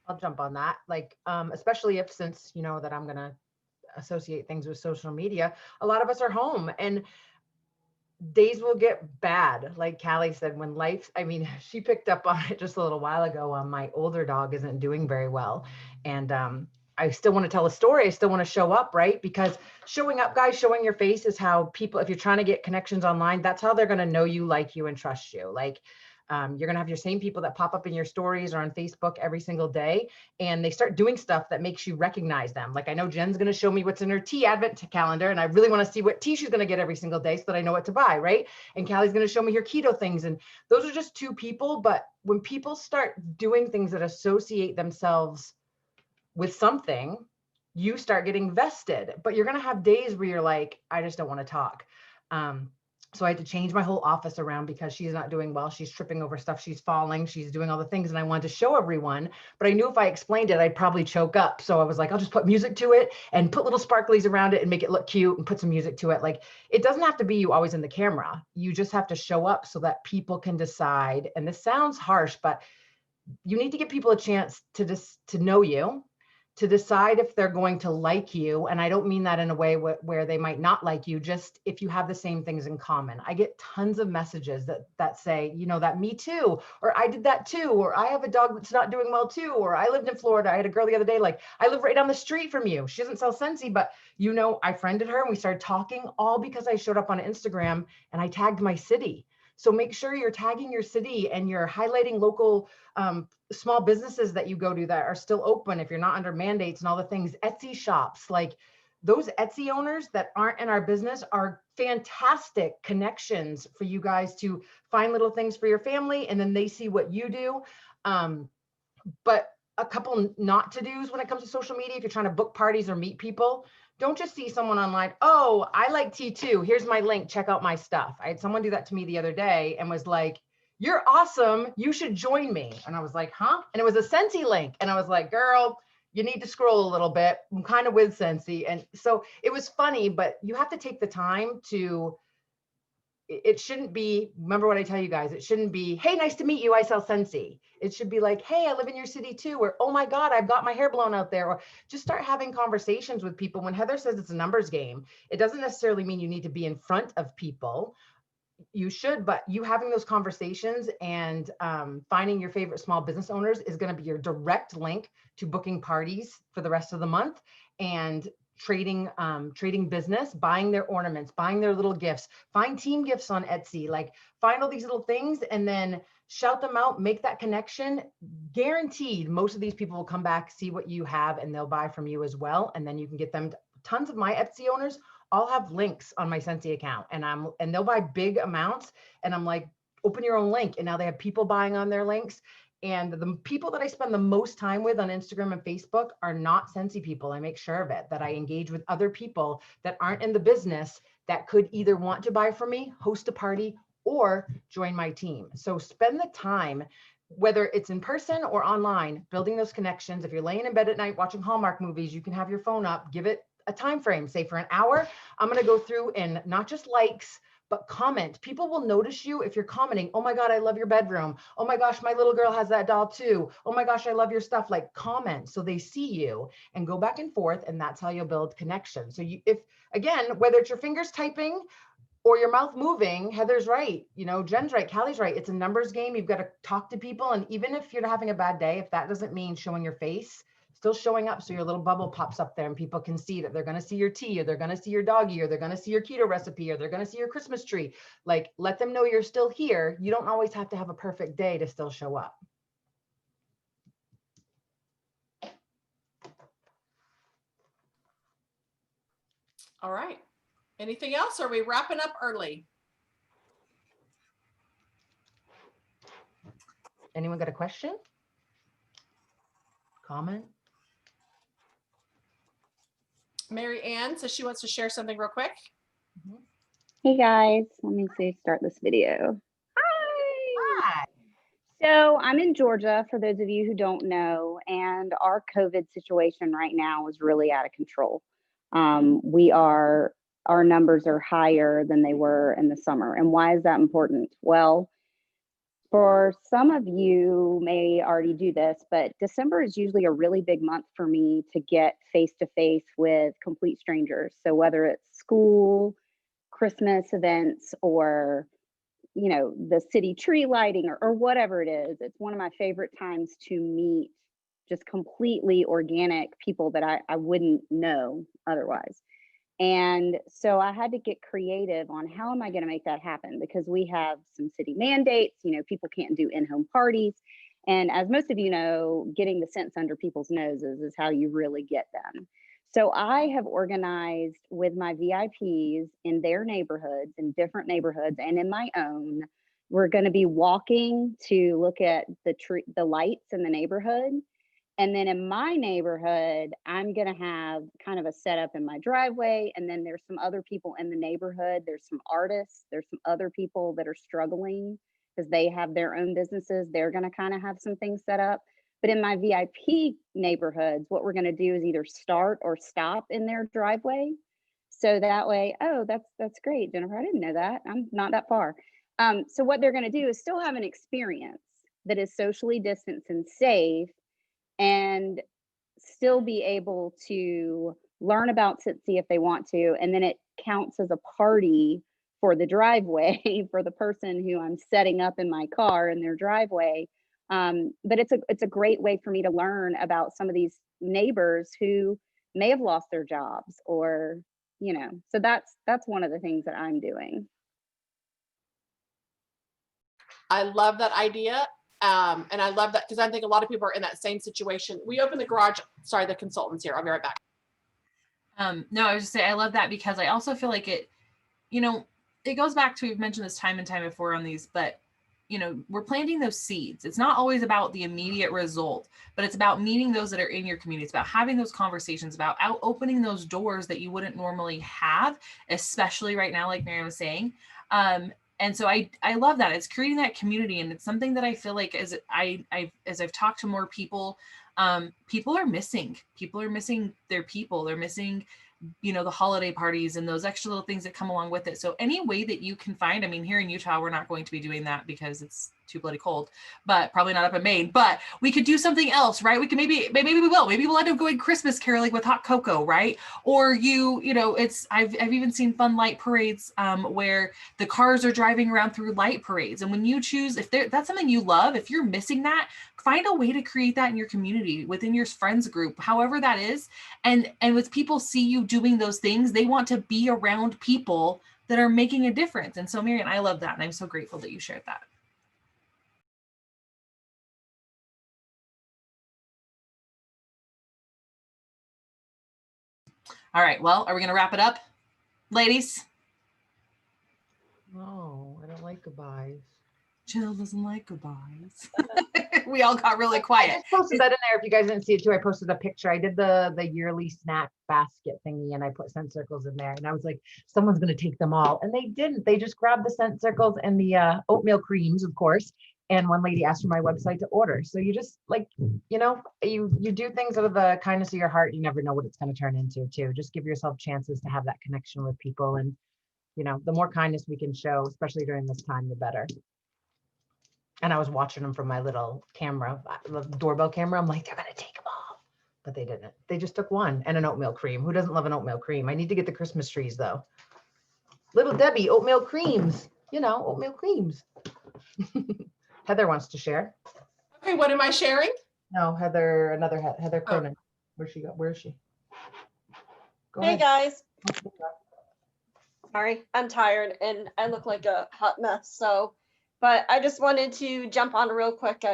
I'll jump on that. Like, especially if, since you know that I'm going to associate things with social media, a lot of us are home and days will get bad. Like Callie said, when she picked up on it just a little while ago. My older dog isn't doing very well. And I still want to tell a story. I still want to show up, right? Because showing up, guys, showing your face is how people, if you're trying to get connections online, that's how they're going to know you, like you, and trust you. Like, you're going to have your same people that pop up in your stories or on Facebook every single day. And they start doing stuff that makes you recognize them. Like, I know Jen's going to show me what's in her tea advent calendar. And I really want to see what tea she's going to get every single day so that I know what to buy. Right. And Callie's going to show me her keto things. And those are just two people. But when people start doing things that associate themselves with something, you start getting vested. But you're going to have days where you're like, I just don't want to talk. So I had to change my whole office around because she's not doing well. She's tripping over stuff. She's falling. She's doing all the things. And I wanted to show everyone, but I knew if I explained it, I'd probably choke up. So I was like, I'll just put music to it and put little sparklies around it and make it look cute and put some music to it. Like, it doesn't have to be you always in the camera. You just have to show up so that people can decide. And this sounds harsh, but you need to give people a chance to know you, to decide if they're going to like you. And I don't mean that in a way where they might not like you, just if you have the same things in common. I get tons of messages that say, you know, that me too, or I did that too, or I have a dog that's not doing well too, or I lived in Florida. I had a girl the other day, like, I live right down the street from you. She doesn't sell Scentsy, but you know, I friended her and we started talking, all because I showed up on Instagram and I tagged my city. So make sure you're tagging your city and you're highlighting local small businesses that you go to that are still open if you're not under mandates and all the things. Etsy shops, like those Etsy owners that aren't in our business are fantastic connections for you guys to find little things for your family, and then they see what you do. But a couple not to do's when it comes to social media, if you're trying to book parties or meet people, don't just see someone online. Oh, I like tea too. Here's my link. Check out my stuff. I had someone do that to me the other day and was like, you're awesome. You should join me. And I was like, huh? And it was a Scentsy link. And I was like, girl, you need to scroll a little bit. I'm kind of with Scentsy. And so it was funny, but you have to take the time to, it shouldn't be, remember what I tell you guys, it shouldn't be, hey, nice to meet you, I sell Scentsy. It should be like, hey, I live in your city too, or, oh my God, I've got my hair blown out there, or just start having conversations with people. When Heather says it's a numbers game, it doesn't necessarily mean you need to be in front of people. You should, but you having those conversations and finding your favorite small business owners is going to be your direct link to booking parties for the rest of the month and trading business, buying their ornaments, buying their little gifts, find team gifts on Etsy, like find all these little things and then shout them out, make that connection. Guaranteed, most of these people will come back, see what you have, and they'll buy from you as well. And then you can get them. Tons of my Etsy owners all have links on my Scentsy account, and they'll buy big amounts. And I'm like, open your own link. And now they have people buying on their links. And the people that I spend the most time with on Instagram and Facebook are not Scentsy people. I make sure of it, that I engage with other people that aren't in the business that could either want to buy from me, host a party, or join my team. So spend the time, whether it's in person or online, building those connections. If you're laying in bed at night watching Hallmark movies, you can have your phone up, give it a time frame, say for an hour, I'm going to go through and not just likes, but comment. People will notice you if you're commenting. Oh my God, I love your bedroom. Oh my gosh, my little girl has that doll too. Oh my gosh, I love your stuff. Like, comment so they see you and go back and forth. And that's how you'll build connection. So if again, whether it's your fingers typing or your mouth moving, Heather's right. You know, Jen's right. Callie's right. It's a numbers game. You've got to talk to people. And even if you're having a bad day, if that doesn't mean showing your face, still showing up so your little bubble pops up there and people can see that they're going to see your tea, or they're going to see your doggy, or they're going to see your keto recipe, or they're going to see your Christmas tree. Like, let them know you're still here. You don't always have to have a perfect day to still show up. All right. Anything else? Are we wrapping up early? Anyone got a question? Comment? Mary Ann says she wants to share something real quick. Hey guys, let me see, start this video. Hi. Hi. So I'm in Georgia, for those of you who don't know, and our COVID situation right now is really out of control. Our numbers are higher than they were in the summer. And why is that important? Well, for some of you may already do this, but December is usually a really big month for me to get face-to-face with complete strangers. So whether it's school, Christmas events, or you know, the city tree lighting, or whatever it is, it's one of my favorite times to meet just completely organic people that I wouldn't know otherwise. And so I had to get creative on how am I going to make that happen, because we have some city mandates, you know, people can't do in-home parties. And as most of you know, getting the scents under people's noses is how you really get them. So I have organized with my VIPs in their neighborhoods, in different neighborhoods, and in my own. We're going to be walking to look at the lights in the neighborhood. And then in my neighborhood, I'm going to have kind of a setup in my driveway. And then there's some other people in the neighborhood. There's some artists. There's some other people that are struggling because they have their own businesses. They're going to kind of have some things set up. But in my VIP neighborhoods, what we're going to do is either start or stop in their driveway. So that way, oh, that's great, Jennifer. I didn't know that. I'm not that far. So what they're going to do is still have an experience that is socially distanced and safe, and still be able to learn about Scentsy if they want to. And then it counts as a party for the driveway for the person who I'm setting up in my car in their driveway. But it's a great way for me to learn about some of these neighbors who may have lost their jobs, or, you know, so that's one of the things that I'm doing. I love that idea. And I love that because I think a lot of people are in that same situation. We open the garage. Sorry, the consultant's here. I'll be right back. No, I was just saying, I love that because I also feel like it, you know, it goes back to, we've mentioned this time and time before on these, but you know, we're planting those seeds. It's not always about the immediate result, but it's about meeting those that are in your community. It's about having those conversations, about opening those doors that you wouldn't normally have, especially right now, like Miriam was saying. And so I love that. It's creating that community. And it's something that I feel like as I've talked to more people, people are missing their people. They're missing, you know, the holiday parties and those extra little things that come along with it. So any way that you can find, I mean, here in Utah, we're not going to be doing that because it's too bloody cold, but probably not up in Maine, but we could do something else, right? We could maybe we'll end up going Christmas caroling with hot cocoa, right? Or you know, I've even seen fun light parades where the cars are driving around through light parades. And when you choose, if that's something you love, if you're missing that, find a way to create that in your community, within your friends group, however that is. And with people see you doing those things, they want to be around people that are making a difference. And so Marian, I love that. And I'm so grateful that you shared that. All right, well, are we going to wrap it up, ladies? No, I don't like goodbyes. Jill doesn't like goodbyes. We all got really quiet. I just posted that in there. If you guys didn't see it too, I posted a picture. I did the yearly snack basket thingy, and I put scent circles in there. And I was like, someone's going to take them all. And they didn't. They just grabbed the scent circles and the oatmeal creams, of course. And one lady asked for my website to order. So you just, like, you know, you do things out of the kindness of your heart. You never know what it's going to turn into too. Just give yourself chances to have that connection with people. And, you know, the more kindness we can show, especially during this time, the better. And I was watching them from my little camera, the doorbell camera. I'm like, they're going to take them all. But they didn't. They just took one, and an oatmeal cream. Who doesn't love an oatmeal cream? I need to get the Christmas trees though. Little Debbie oatmeal creams, you know, oatmeal creams. Heather wants to share. Okay, what am I sharing? No, Heather, another Heather Cronin. Where's she go? Where is she? Go Hey ahead. guys. Sorry, I'm tired and I look like a hot mess. So, but I just wanted to jump on real quick.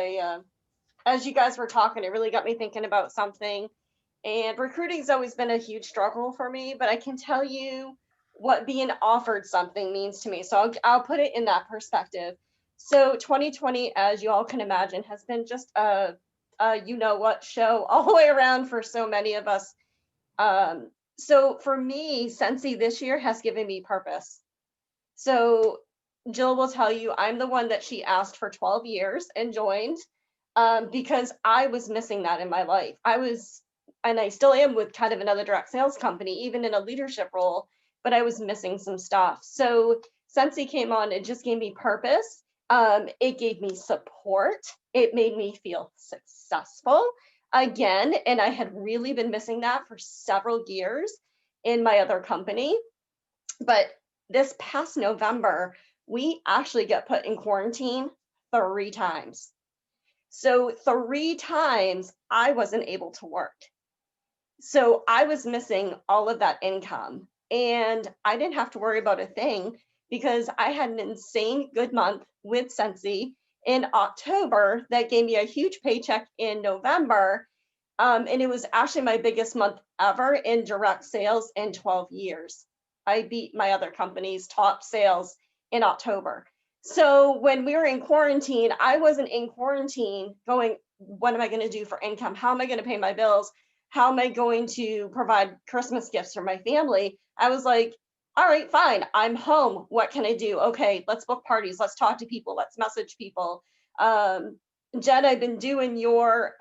As you guys were talking, it really got me thinking about something. And recruiting's always been a huge struggle for me, but I can tell you what being offered something means to me. So I'll put it in that perspective. So 2020, as you all can imagine, has been just a you know what show all the way around for so many of us. So for me, Scentsy this year has given me purpose. So Jill will tell you, I'm the one that she asked for 12 years and joined because I was missing that in my life. And I still am with kind of another direct sales company, even in a leadership role, but I was missing some stuff. So Scentsy came on and just gave me purpose. It gave me support. It made me feel successful again. And I had really been missing that for several years in my other company. But this past November, we actually got put in quarantine 3 times. So 3 times I wasn't able to work. So I was missing all of that income, and I didn't have to worry about a thing because I had an insane good month with Scentsy in October that gave me a huge paycheck in November. And it was actually my biggest month ever in direct sales in 12 years. I beat my other company's top sales in October. So when we were in quarantine, I wasn't in quarantine going, what am I going to do for income? How am I going to pay my bills? How am I going to provide Christmas gifts for my family? I was like, all right, fine. I'm home. What can I do? Okay, let's book parties. Let's talk to people. Let's message people. Jen, I've been doing your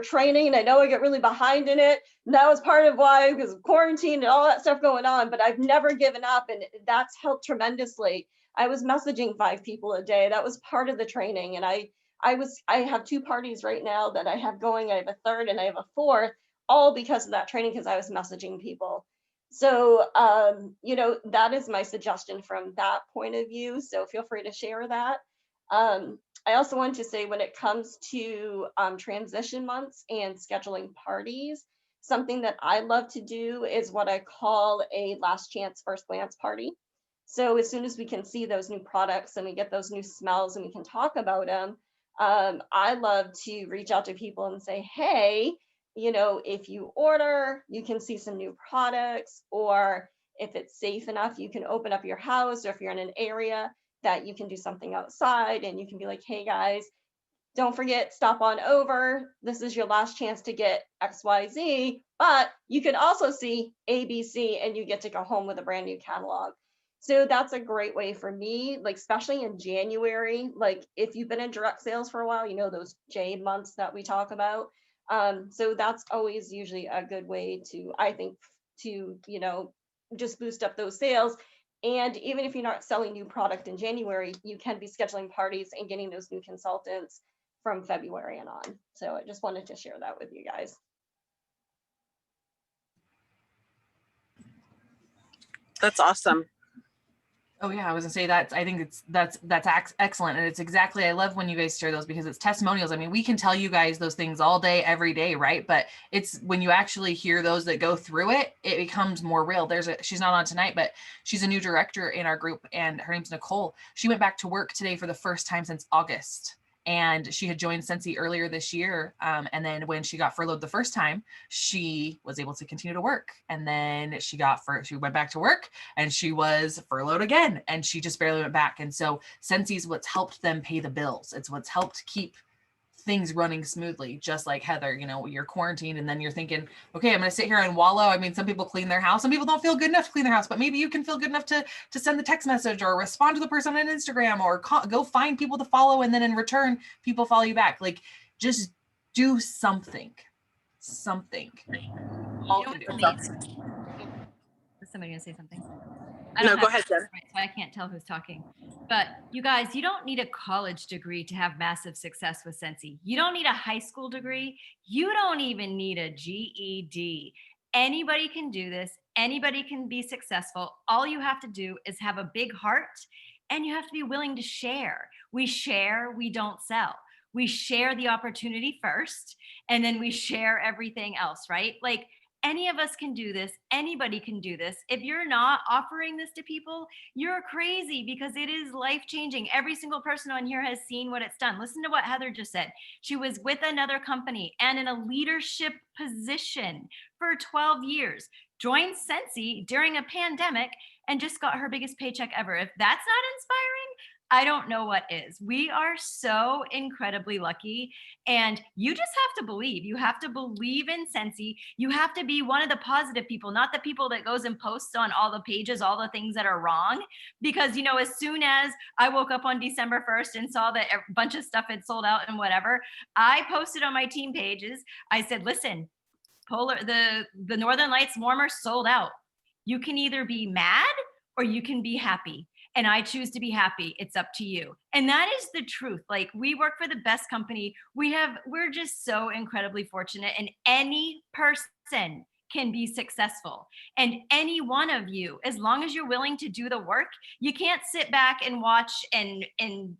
training, and I know I get really behind in it. And that was part of why, because of quarantine and all that stuff going on, but I've never given up, and that's helped tremendously. I was messaging 5 people a day. That was part of the training. And I have 2 parties right now that I have going. I have a third and I have a fourth, all because of that training, because I was messaging people. So, that is my suggestion from that point of view. So feel free to share that. I also want to say, when it comes to transition months and scheduling parties, something that I love to do is what I call a last chance, first glance party. So as soon as we can see those new products and we get those new smells and we can talk about them, I love to reach out to people and say, hey, if you order, you can see some new products, or if it's safe enough, you can open up your house, or if you're in an area that you can do something outside, and you can be like, hey guys, don't forget, stop on over. This is your last chance to get XYZ, but you can also see ABC, and you get to go home with a brand new catalog. So that's a great way for me, like, especially in January, like if you've been in direct sales for a while, those J months that we talk about. So that's always usually a good way to, I think, to, just boost up those sales. And even if you're not selling new product in January, you can be scheduling parties and getting those new consultants from February and on. So I just wanted to share that with you guys. That's awesome. Oh yeah, I was gonna say that. I think that's excellent, and it's exactly. I love when you guys share those, because it's testimonials. I mean, we can tell you guys those things all day, every day, right? But it's when you actually hear those that go through it, it becomes more real. She's not on tonight, but she's a new director in our group, and her name's Nicole. She went back to work today for the first time since August. And she had joined Scentsy earlier this year. And then when she got furloughed the first time, she was able to continue to work. And then she went back to work, and she was furloughed again, and she just barely went back. And so Scentsy is what's helped them pay the bills. It's what's helped keep things running smoothly. Just like Heather, you're quarantined, and then you're thinking, okay, I'm going to sit here and wallow. I mean, some people clean their house. Some people don't feel good enough to clean their house, but maybe you can feel good enough to send the text message or respond to the person on Instagram, or go find people to follow. And then in return, people follow you back. Like, just do something. All can do. Is somebody gonna say something? No, go ahead, Jen. So I can't tell who's talking. But you guys, you don't need a college degree to have massive success with Scentsy. You don't need a high school degree. You don't even need a GED. Anybody can do this. Anybody can be successful. All you have to do is have a big heart, and you have to be willing to share. We share, we don't sell. We share the opportunity first, and then we share everything else, right? Like, any of us can do this. Anybody can do this. If you're not offering this to people, you're crazy, because it is life-changing. Every single person on here has seen what it's done. Listen to what Heather just said. She was with another company and in a leadership position for 12 years, joined Scentsy during a pandemic, and just got her biggest paycheck ever. If that's not inspiring, I don't know what is. We are so incredibly lucky, and you just have to believe. You have to believe in Scentsy. You have to be one of the positive people, not the people that goes and posts on all the pages, all the things that are wrong. Because, as soon as I woke up on December 1st and saw that a bunch of stuff had sold out and whatever, I posted on my team pages. I said, listen, the Northern Lights warmer sold out. You can either be mad or you can be happy. And I choose to be happy. It's up to you. And that is the truth. Like, we work for the best company. We're just so incredibly fortunate, and any person can be successful. And any one of you, as long as you're willing to do the work, you can't sit back and watch and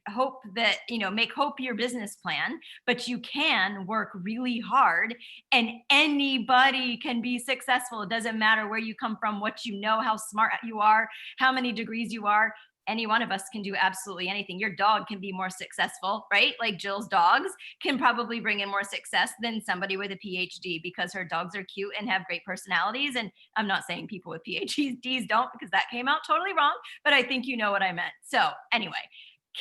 hope that, make hope your business plan, but you can work really hard, and anybody can be successful. It doesn't matter where you come from, what you know, how smart you are, how many degrees you are. Any one of us can do absolutely anything. Your dog can be more successful, right? Like, Jill's dogs can probably bring in more success than somebody with a PhD, because her dogs are cute and have great personalities. And I'm not saying people with PhDs don't, because that came out totally wrong, but I think you know what I meant. So anyway,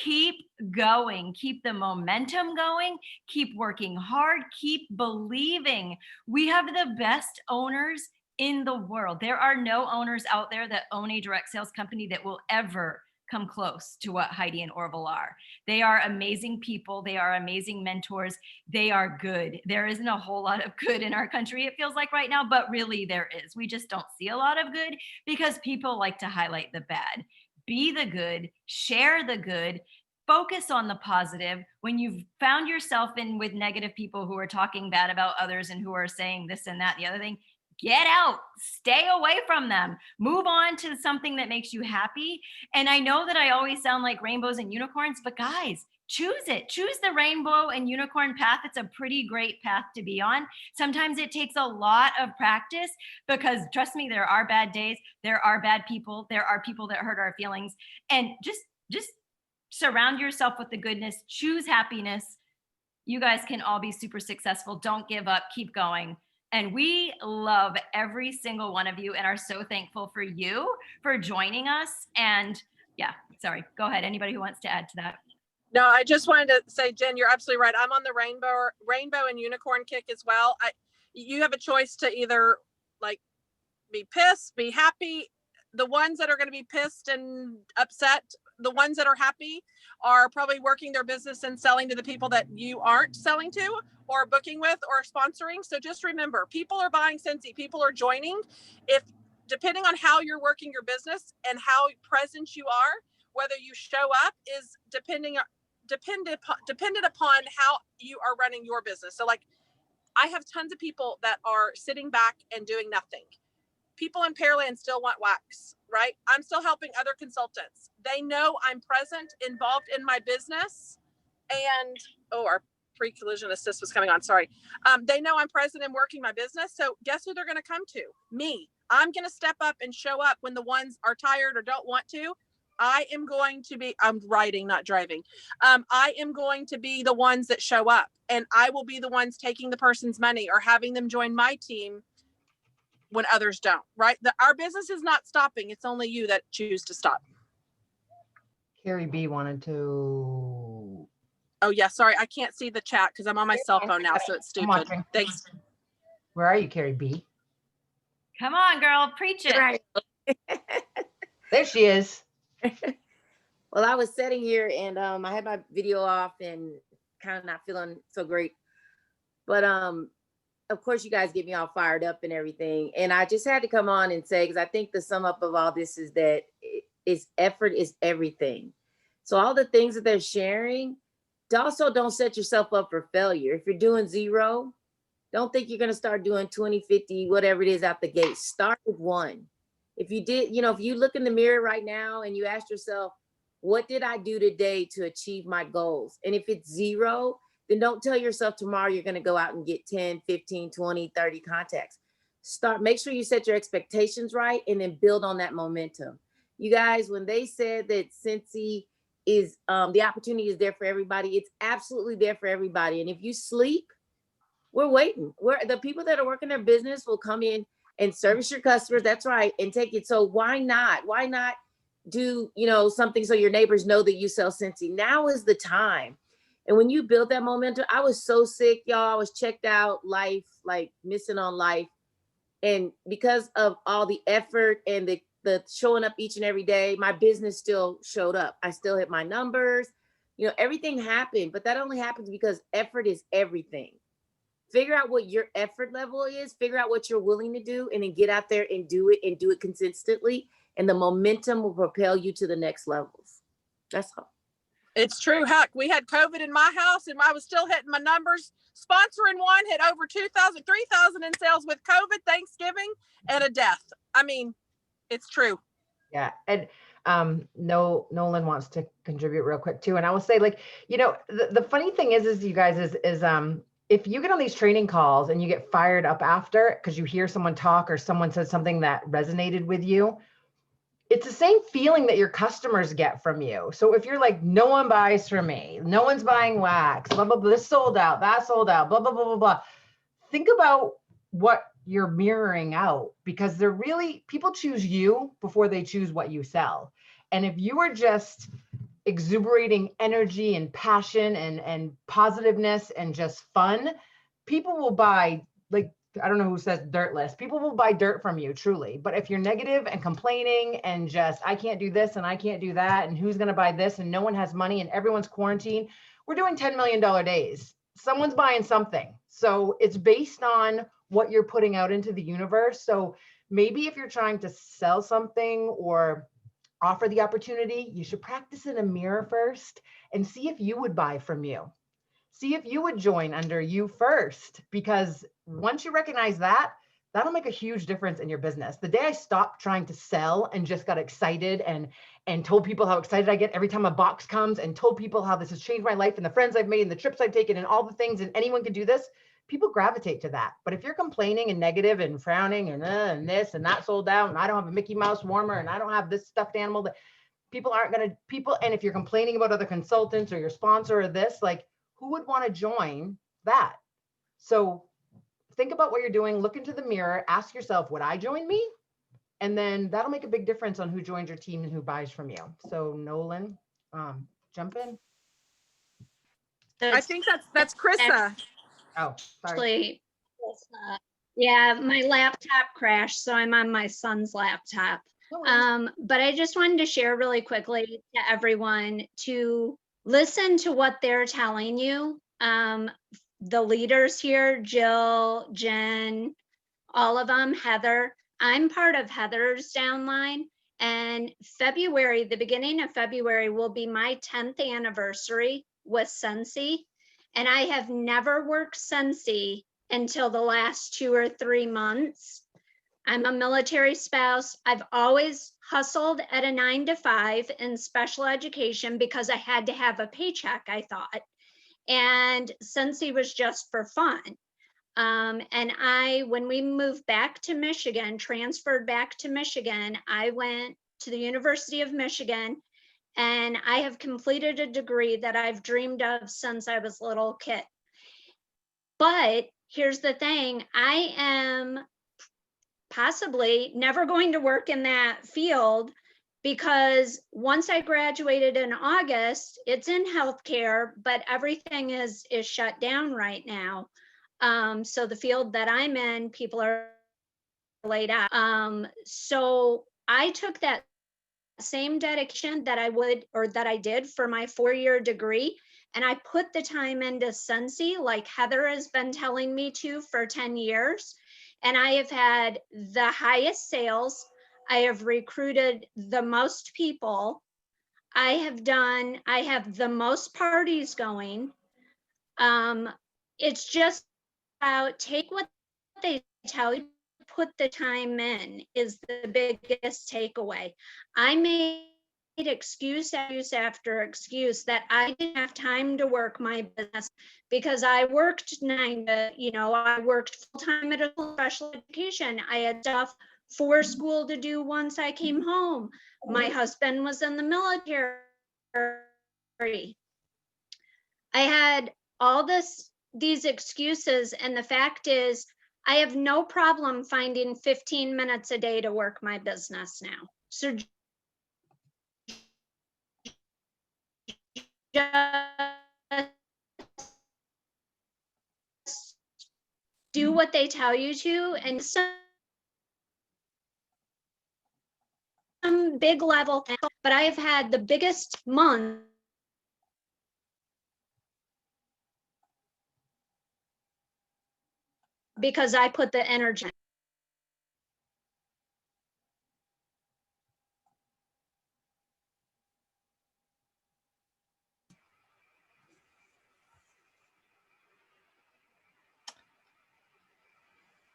keep going, keep the momentum going, keep working hard, keep believing. We have the best owners in the world. There are no owners out there that own a direct sales company that will ever come close to what Heidi and Orville are. They are amazing people. They are amazing mentors. They are good. There isn't a whole lot of good in our country, it feels like right now, but really there is. We just don't see a lot of good because people like to highlight the bad. Be the good, share the good, focus on the positive. When you've found yourself in with negative people who are talking bad about others and who are saying this and that, the other thing, get out, stay away from them, move on to something that makes you happy. And I know that I always sound like rainbows and unicorns, but guys, choose it. Choose the rainbow and unicorn path. It's a pretty great path to be on. Sometimes it takes a lot of practice because trust me, there are bad days. There are bad people. There are people that hurt our feelings. And just surround yourself with the goodness, choose happiness. You guys can all be super successful. Don't give up, keep going. And we love every single one of you and are so thankful for you for joining us. And yeah, sorry, go ahead. Anybody who wants to add to that? No, I just wanted to say, Jen, you're absolutely right. I'm on the rainbow and unicorn kick as well. You have a choice to either like be pissed, be happy. The ones that are going to be pissed and upset, the ones that are happy are probably working their business and selling to the people that you aren't selling to or booking with or sponsoring. So just remember, people are buying Scentsy, people are joining. If depending on how you're working your business and how present you are, whether you show up is dependent upon how you are running your business. So like I have tons of people that are sitting back and doing nothing. People in Pearland still want wax, right? I'm still helping other consultants. They know I'm present, involved in my business. And, our pre-collision assist was coming on, sorry. They know I'm present and working my business. So guess who they're going to come to? Me. I'm going to step up and show up when the ones are tired or don't want to. I am going to be, I'm riding, not driving. I am going to be the ones that show up, and I will be the ones taking the person's money or having them join my team when others don't, right? Our business is not stopping. It's only you that choose to stop. Carrie B wanted to. Oh yeah, sorry. I can't see the chat because I'm on my cell phone now, so it's stupid. Thanks. Where are you, Carrie B? Come on, girl, preach it. Right. There she is. Well, I was sitting here and I had my video off and kind of not feeling so great. But of course, you guys get me all fired up and everything. And I just had to come on and say, because I think the sum up of all this is that effort is everything. So all the things that they're sharing, also don't set yourself up for failure. If you're doing 0, don't think you're going to start doing 20, 50, whatever it is out the gate. Start with 1. If you did, if you look in the mirror right now and you ask yourself, what did I do today to achieve my goals? And if it's 0, then don't tell yourself tomorrow you're going to go out and get 10, 15, 20, 30 contacts. Make sure you set your expectations right and then build on that momentum. You guys, when they said that Scentsy is the opportunity is there for everybody, it's absolutely there for everybody. And if you sleep, we're waiting. The people that are working their business will come in and service your customers. That's right. And take it. So why not? Why not do, something so your neighbors know that you sell Scentsy? Now is the time. And when you build that momentum, I was so sick, y'all. I was checked out, life, like missing on life. And because of all the effort and the showing up each and every day, my business still showed up. I still hit my numbers. Everything happened, but that only happens because effort is everything. Figure out what your effort level is, figure out what you're willing to do, and then get out there and do it consistently. And the momentum will propel you to the next levels. That's all. It's true. Heck, we had COVID in my house and I was still hitting my numbers. Sponsoring one hit over 2,000, 3,000 in sales with COVID, Thanksgiving, and a death. I mean, it's true. Yeah. And Nolan wants to contribute real quick too. And I will say, like, the funny thing is you guys is if you get on these training calls and you get fired up after because you hear someone talk or someone says something that resonated with you, it's the same feeling that your customers get from you. So if you're like, no one buys from me, no one's buying wax, blah, blah, blah, this sold out, that sold out, blah, blah, blah, blah, blah. Think about what you're mirroring out, because people choose you before they choose what you sell. And if you are just exuberating energy and passion and positiveness and just fun, people will buy, like, I don't know who says dirt list. People will buy dirt from you, truly. But if you're negative and complaining and just, I can't do this and I can't do that, and who's going to buy this, and no one has money and everyone's quarantined, we're doing $10 million days. Someone's buying something. So it's based on what you're putting out into the universe. So maybe if you're trying to sell something or offer the opportunity, you should practice in a mirror first and see if you would buy from you. See if you would join under you first, because once you recognize that, that'll make a huge difference in your business. The day I stopped trying to sell and just got excited and told people how excited I get every time a box comes, and told people how this has changed my life and the friends I've made and the trips I've taken and all the things, and anyone can do this, people gravitate to that. But if you're complaining and negative and frowning and this and that sold out, and I don't have a Mickey Mouse warmer, and I don't have this stuffed animal, that people aren't going to, and if you're complaining about other consultants or your sponsor or this, like, who would want to join that? So think about what you're doing, look into the mirror, ask yourself, would I join me? And then that'll make a big difference on who joins your team and who buys from you. So Nolan, jump in. I think that's Krista. Oh, sorry. Actually, yeah, my laptop crashed, so I'm on my son's laptop. But I just wanted to share really quickly to everyone to listen to what they're telling you. The leaders here, Jill, Jen, all of them, Heather. I'm part of Heather's downline, and February, the beginning of February will be my 10th anniversary with Scentsy. And I have never worked Scentsy until the last 2 or 3 months. I'm a military spouse. I've always hustled at a 9 to 5 in special education because I had to have a paycheck, I thought. And Scentsy was just for fun. And when we moved back to Michigan, transferred back to Michigan, I went to the University of Michigan, and I have completed a degree that I've dreamed of since I was a little kid. But here's the thing, I am possibly never going to work in that field, because once I graduated in August, it's in healthcare, but everything is shut down right now. So the field that I'm in, people are laid out. So I took that same dedication that I did for my 4-year degree, and I put the time into Scentsy, like Heather has been telling me to for 10 years. And I have had the highest sales. I have recruited the most people. I have the most parties going. It's just about take what they tell you, put the time in is the biggest takeaway. I made excuse after excuse that I didn't have time to work my business because I worked I worked full time at a special education. I had stuff for school to do once I came home. My husband was in the military. I had all these excuses, and the fact is I have no problem finding 15 minutes a day to work my business now. So just do what they tell you to, and some big level, but I've had the biggest month because I put the energy.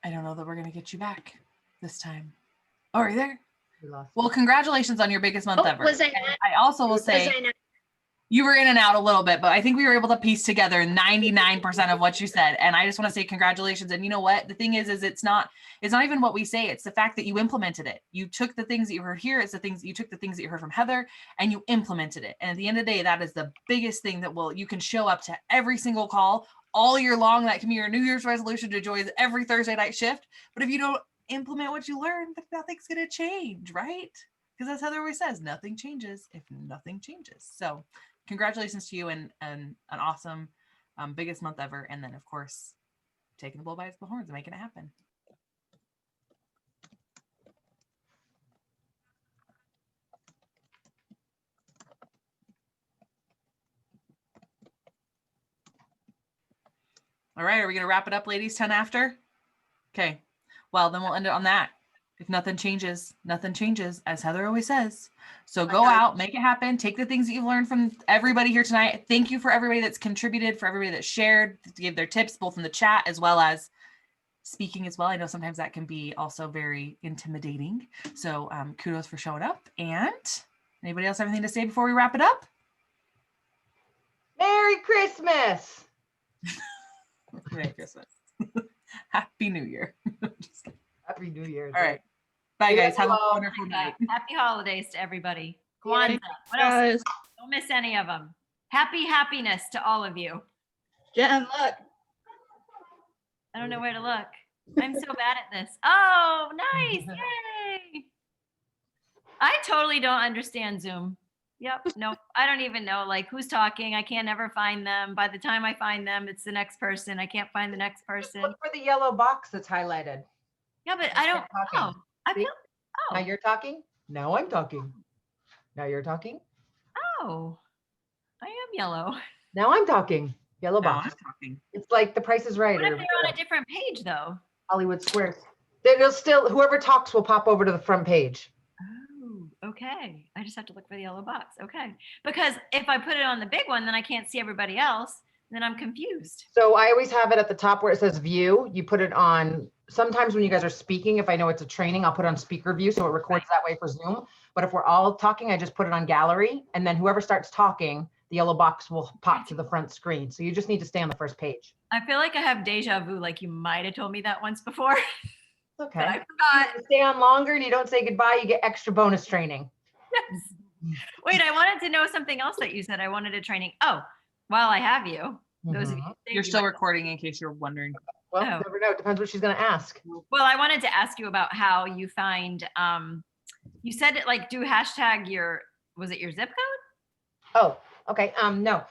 I don't know that we're going to get you back this time. Oh, are you there? Well, congratulations on your biggest month ever. I also will say you were in and out a little bit, but I think we were able to piece together 99% of what you said. And I just want to say congratulations. And you know what? The thing is it's not even what we say. It's the fact that you implemented it. You took the things that you heard here. It's the things you took the things that you heard from Heather, and you implemented it. And at the end of the day, that is the biggest thing that you can show up to every single call all year long. That can be your New Year's resolution to join every Thursday night shift. But if you don't implement what you learned, nothing's going to change, right? because as Heather always says, nothing changes if nothing changes. So congratulations to you and an awesome biggest month ever. And then of course, taking the bull by its horns and making it happen. All right, are we going to wrap it up, ladies? 10 after? Okay. Well, then we'll end it on that. If nothing changes, as Heather always says. So go out, make it happen. Take the things that you've learned from everybody here tonight. Thank you for everybody that's contributed, for everybody that shared, gave their tips, both in the chat as well as speaking as well. I know sometimes that can be also very intimidating. So kudos for showing up. And anybody else have anything to say before we wrap it up? Merry Christmas. Merry Christmas. Happy New Year. Just kidding. Happy New Year. All right. Bye, guys. Have a wonderful night. Happy holidays to everybody. Kwanzaa. What else? Don't miss any of them. Happy happiness to all of you. Jen, look. I don't know where to look. I'm so bad at this. Oh, nice. Yay. I totally don't understand Zoom. Yep. Nope. I don't even know like who's talking. I can't ever find them. By the time I find them, it's the next person. I can't find the next person. Look for the yellow box that's highlighted. Yeah, but I don't know. Now you're talking. Now I'm talking. Now you're talking. Oh, I am yellow. Now I'm talking. Yellow Now box. I'm talking. It's like The Price is Right. What if or they're on a different page though? Hollywood Squares. They'll still, whoever talks will pop over to the front page. Oh, okay. I just have to look for the yellow box. Okay. Because if I put it on the big one, then I can't see everybody else. Then I'm confused. So I always have it at the top where it says view. You put it on, sometimes when you guys are speaking, if I know it's a training, I'll put it on speaker view so it records that way for Zoom. But if we're all talking, I just put it on gallery. And then whoever starts talking, the yellow box will pop to the front screen. So you just need to stay on the first page. I feel like I have deja vu, like you might have told me that once before. Okay. But I forgot. You stay on longer and you don't say goodbye, you get extra bonus training. Yes. Wait, I wanted to know something else that you said. I wanted a training. Oh, while I have you, those of you. You're still recording in case you're wondering. Well, never know. It depends what she's going to ask. Well, I wanted to ask you about how you find, you said it like do hashtag your, was it your zip code? Oh, okay. No.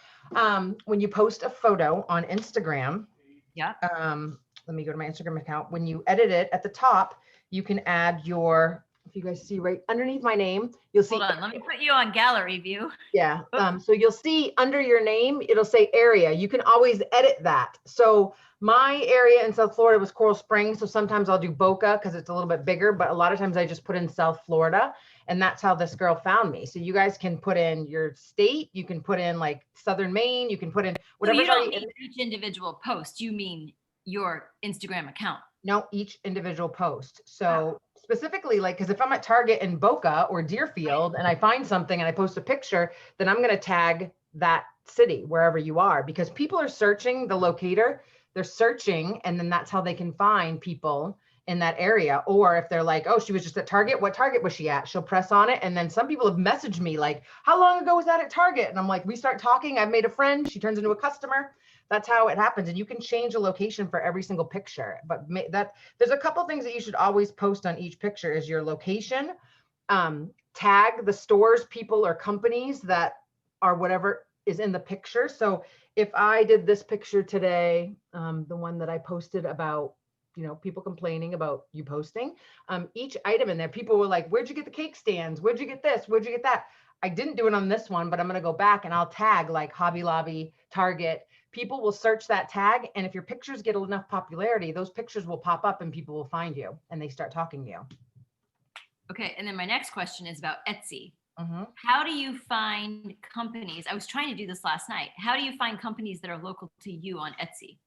When you post a photo on Instagram, yeah. Let me go to my Instagram account. When you edit it at the top, you can add your, if you guys see right underneath my name, you'll see. Hold on, let me put you on gallery view. Yeah. So you'll see under your name, it'll say area. You can always edit that. So my area in South Florida was Coral Springs. So sometimes I'll do Boca because it's a little bit bigger, but a lot of times I just put in South Florida. And that's how this girl found me. So you guys can put in your state. You can put in like Southern Maine. You can put in whatever. So you don't mean each individual post. You mean your Instagram account? No, each individual post. So specifically, like, because if I'm at Target in Boca or Deerfield and I find something and I post a picture, then I'm going to tag that city wherever you are, because people are searching the locator. They're searching, and then that's how they can find people in that area. Or if they're like, oh, she was just at Target, what Target was she at? She'll press on it. And then some people have messaged me like, how long ago was that at Target? And I'm like, we start talking, I've made a friend, she turns into a customer. That's how it happens. And you can change a location for every single picture. But there's a couple things that you should always post on each picture is your location, tag the stores, people, or companies that are whatever is in the picture. So if I did this picture today, the one that I posted about, you know, people complaining about you posting, each item in there, people were like, where'd you get the cake stands? Where'd you get this? Where'd you get that? I didn't do it on this one, but I'm going to go back and I'll tag like Hobby Lobby, Target. People will search that tag. And if your pictures get enough popularity, those pictures will pop up and people will find you and they start talking to you. Okay. And then my next question is about Etsy. Mm-hmm. How do you find companies? I was trying to do this last night. How do you find companies that are local to you on Etsy?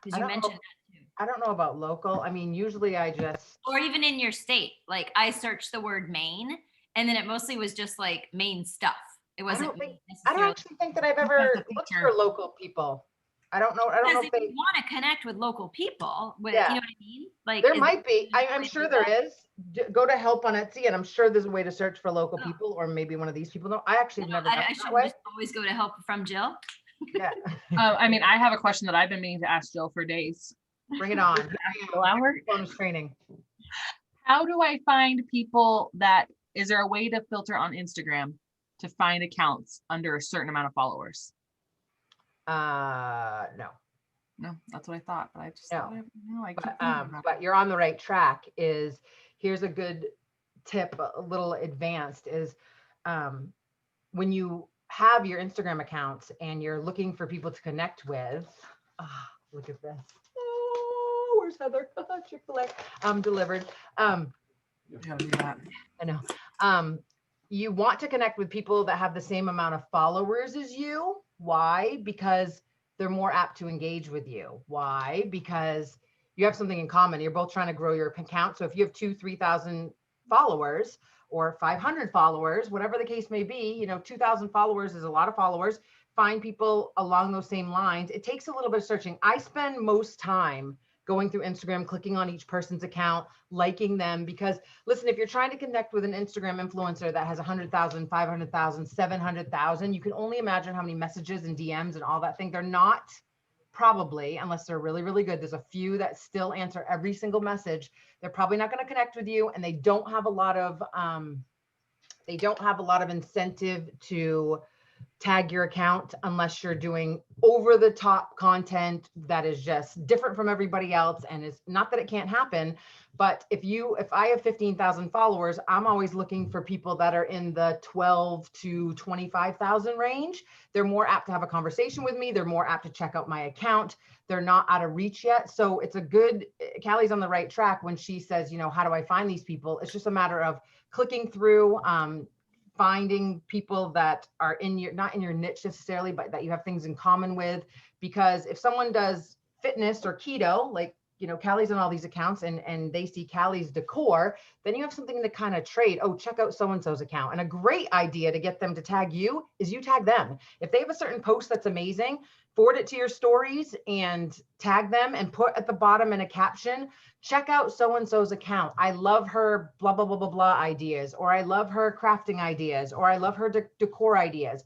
Because you mentioned that too. I don't know about local. I mean, usually I just. Or even in your state. Like I searched the word Maine and then it mostly was just like Maine stuff. It wasn't. I don't actually think that I've ever looked for local people. I don't know. I don't know if you want to connect with local people, you know what I mean? Like there might be. I'm sure there is. Go to help on Etsy, and I'm sure there's a way to search for local people, or maybe one of these people. No, I actually have never done it that way. Just always go to help from Jill. Yeah. I mean, I have a question that I've been meaning to ask Jill for days. Bring it on. Bonus training. How do I find people that is there a way to filter on Instagram to find accounts under a certain amount of followers? No. No, that's what I thought, but I just No. thought I keep But, thinking about but you're on the right track. Here's a good tip, a little advanced, is when you have your Instagram accounts and you're looking for people to connect with, look at this. Oh, where's Heather? Chick-fil-A delivered. You gotta do that. I know. You want to connect with people that have the same amount of followers as you. Why? Because they're more apt to engage with you. Why? Because you have something in common. You're both trying to grow your account. So if you have 3,000 followers or 500 followers, whatever the case may be, 2,000 followers is a lot of followers. Find people along those same lines. It takes a little bit of searching. I spend most time going through Instagram, clicking on each person's account, liking them, because listen, if you're trying to connect with an Instagram influencer that has 100,000, 500,000, 700,000, you can only imagine how many messages and DMs and all that thing. They're not probably, unless they're really, really good. There's a few that still answer every single message. They're probably not going to connect with you, and they don't have a lot of incentive to tag your account unless you're doing over the top content that is just different from everybody else. And it's not that it can't happen, but if I have 15,000 followers, I'm always looking for people that are in the 12 to 25,000 range. They're more apt to have a conversation with me. They're more apt to check out my account. They're not out of reach yet. So it's Callie's on the right track when she says, how do I find these people? It's just a matter of clicking through, finding people that are not in your niche necessarily, but that you have things in common with. Because if someone does fitness or keto, like, Callie's on all these accounts and they see Callie's decor, then you have something to kind of trade. Oh, check out so-and-so's account. And a great idea to get them to tag you is you tag them. If they have a certain post that's amazing, forward it to your stories and tag them and put at the bottom in a caption, check out so-and-so's account. I love her blah, blah, blah, blah, blah ideas, or I love her crafting ideas, or I love her decor ideas.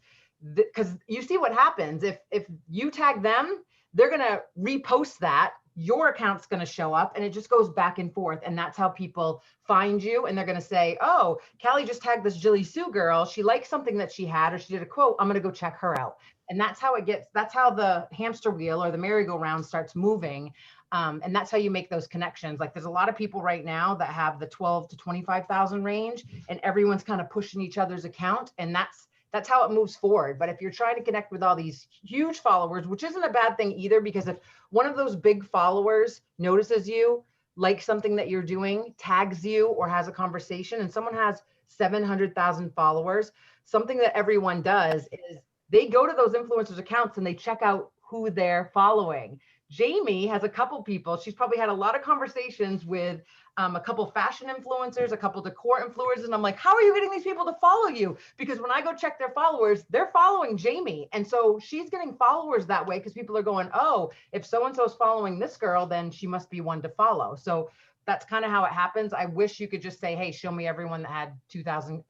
Because you see what happens. If you tag them, they're going to repost that. Your account's going to show up, and it just goes back and forth. And that's how people find you. And they're going to say, oh, Callie just tagged this Jilly Sue girl. She liked something that she had, or she did a quote. I'm going to go check her out. And that's how the hamster wheel or the merry-go-round starts moving. And that's how you make those connections. Like, there's a lot of people right now that have the 12 to 25,000 range, and everyone's kind of pushing each other's account. And that's how it moves forward. But if you're trying to connect with all these huge followers, which isn't a bad thing either, because if one of those big followers notices you, likes something that you're doing, tags you, or has a conversation, and someone has 700,000 followers, something that everyone does is they go to those influencers' accounts and they check out who they're following. Jamie has a couple people. She's probably had a lot of conversations with a couple fashion influencers, a couple decor influencers. And I'm like, how are you getting these people to follow you? Because when I go check their followers, they're following Jamie. And so she's getting followers that way because people are going, oh, if so-and-so's following this girl, then she must be one to follow. So that's kind of how it happens. I wish you could just say, hey, show me everyone that had 2,000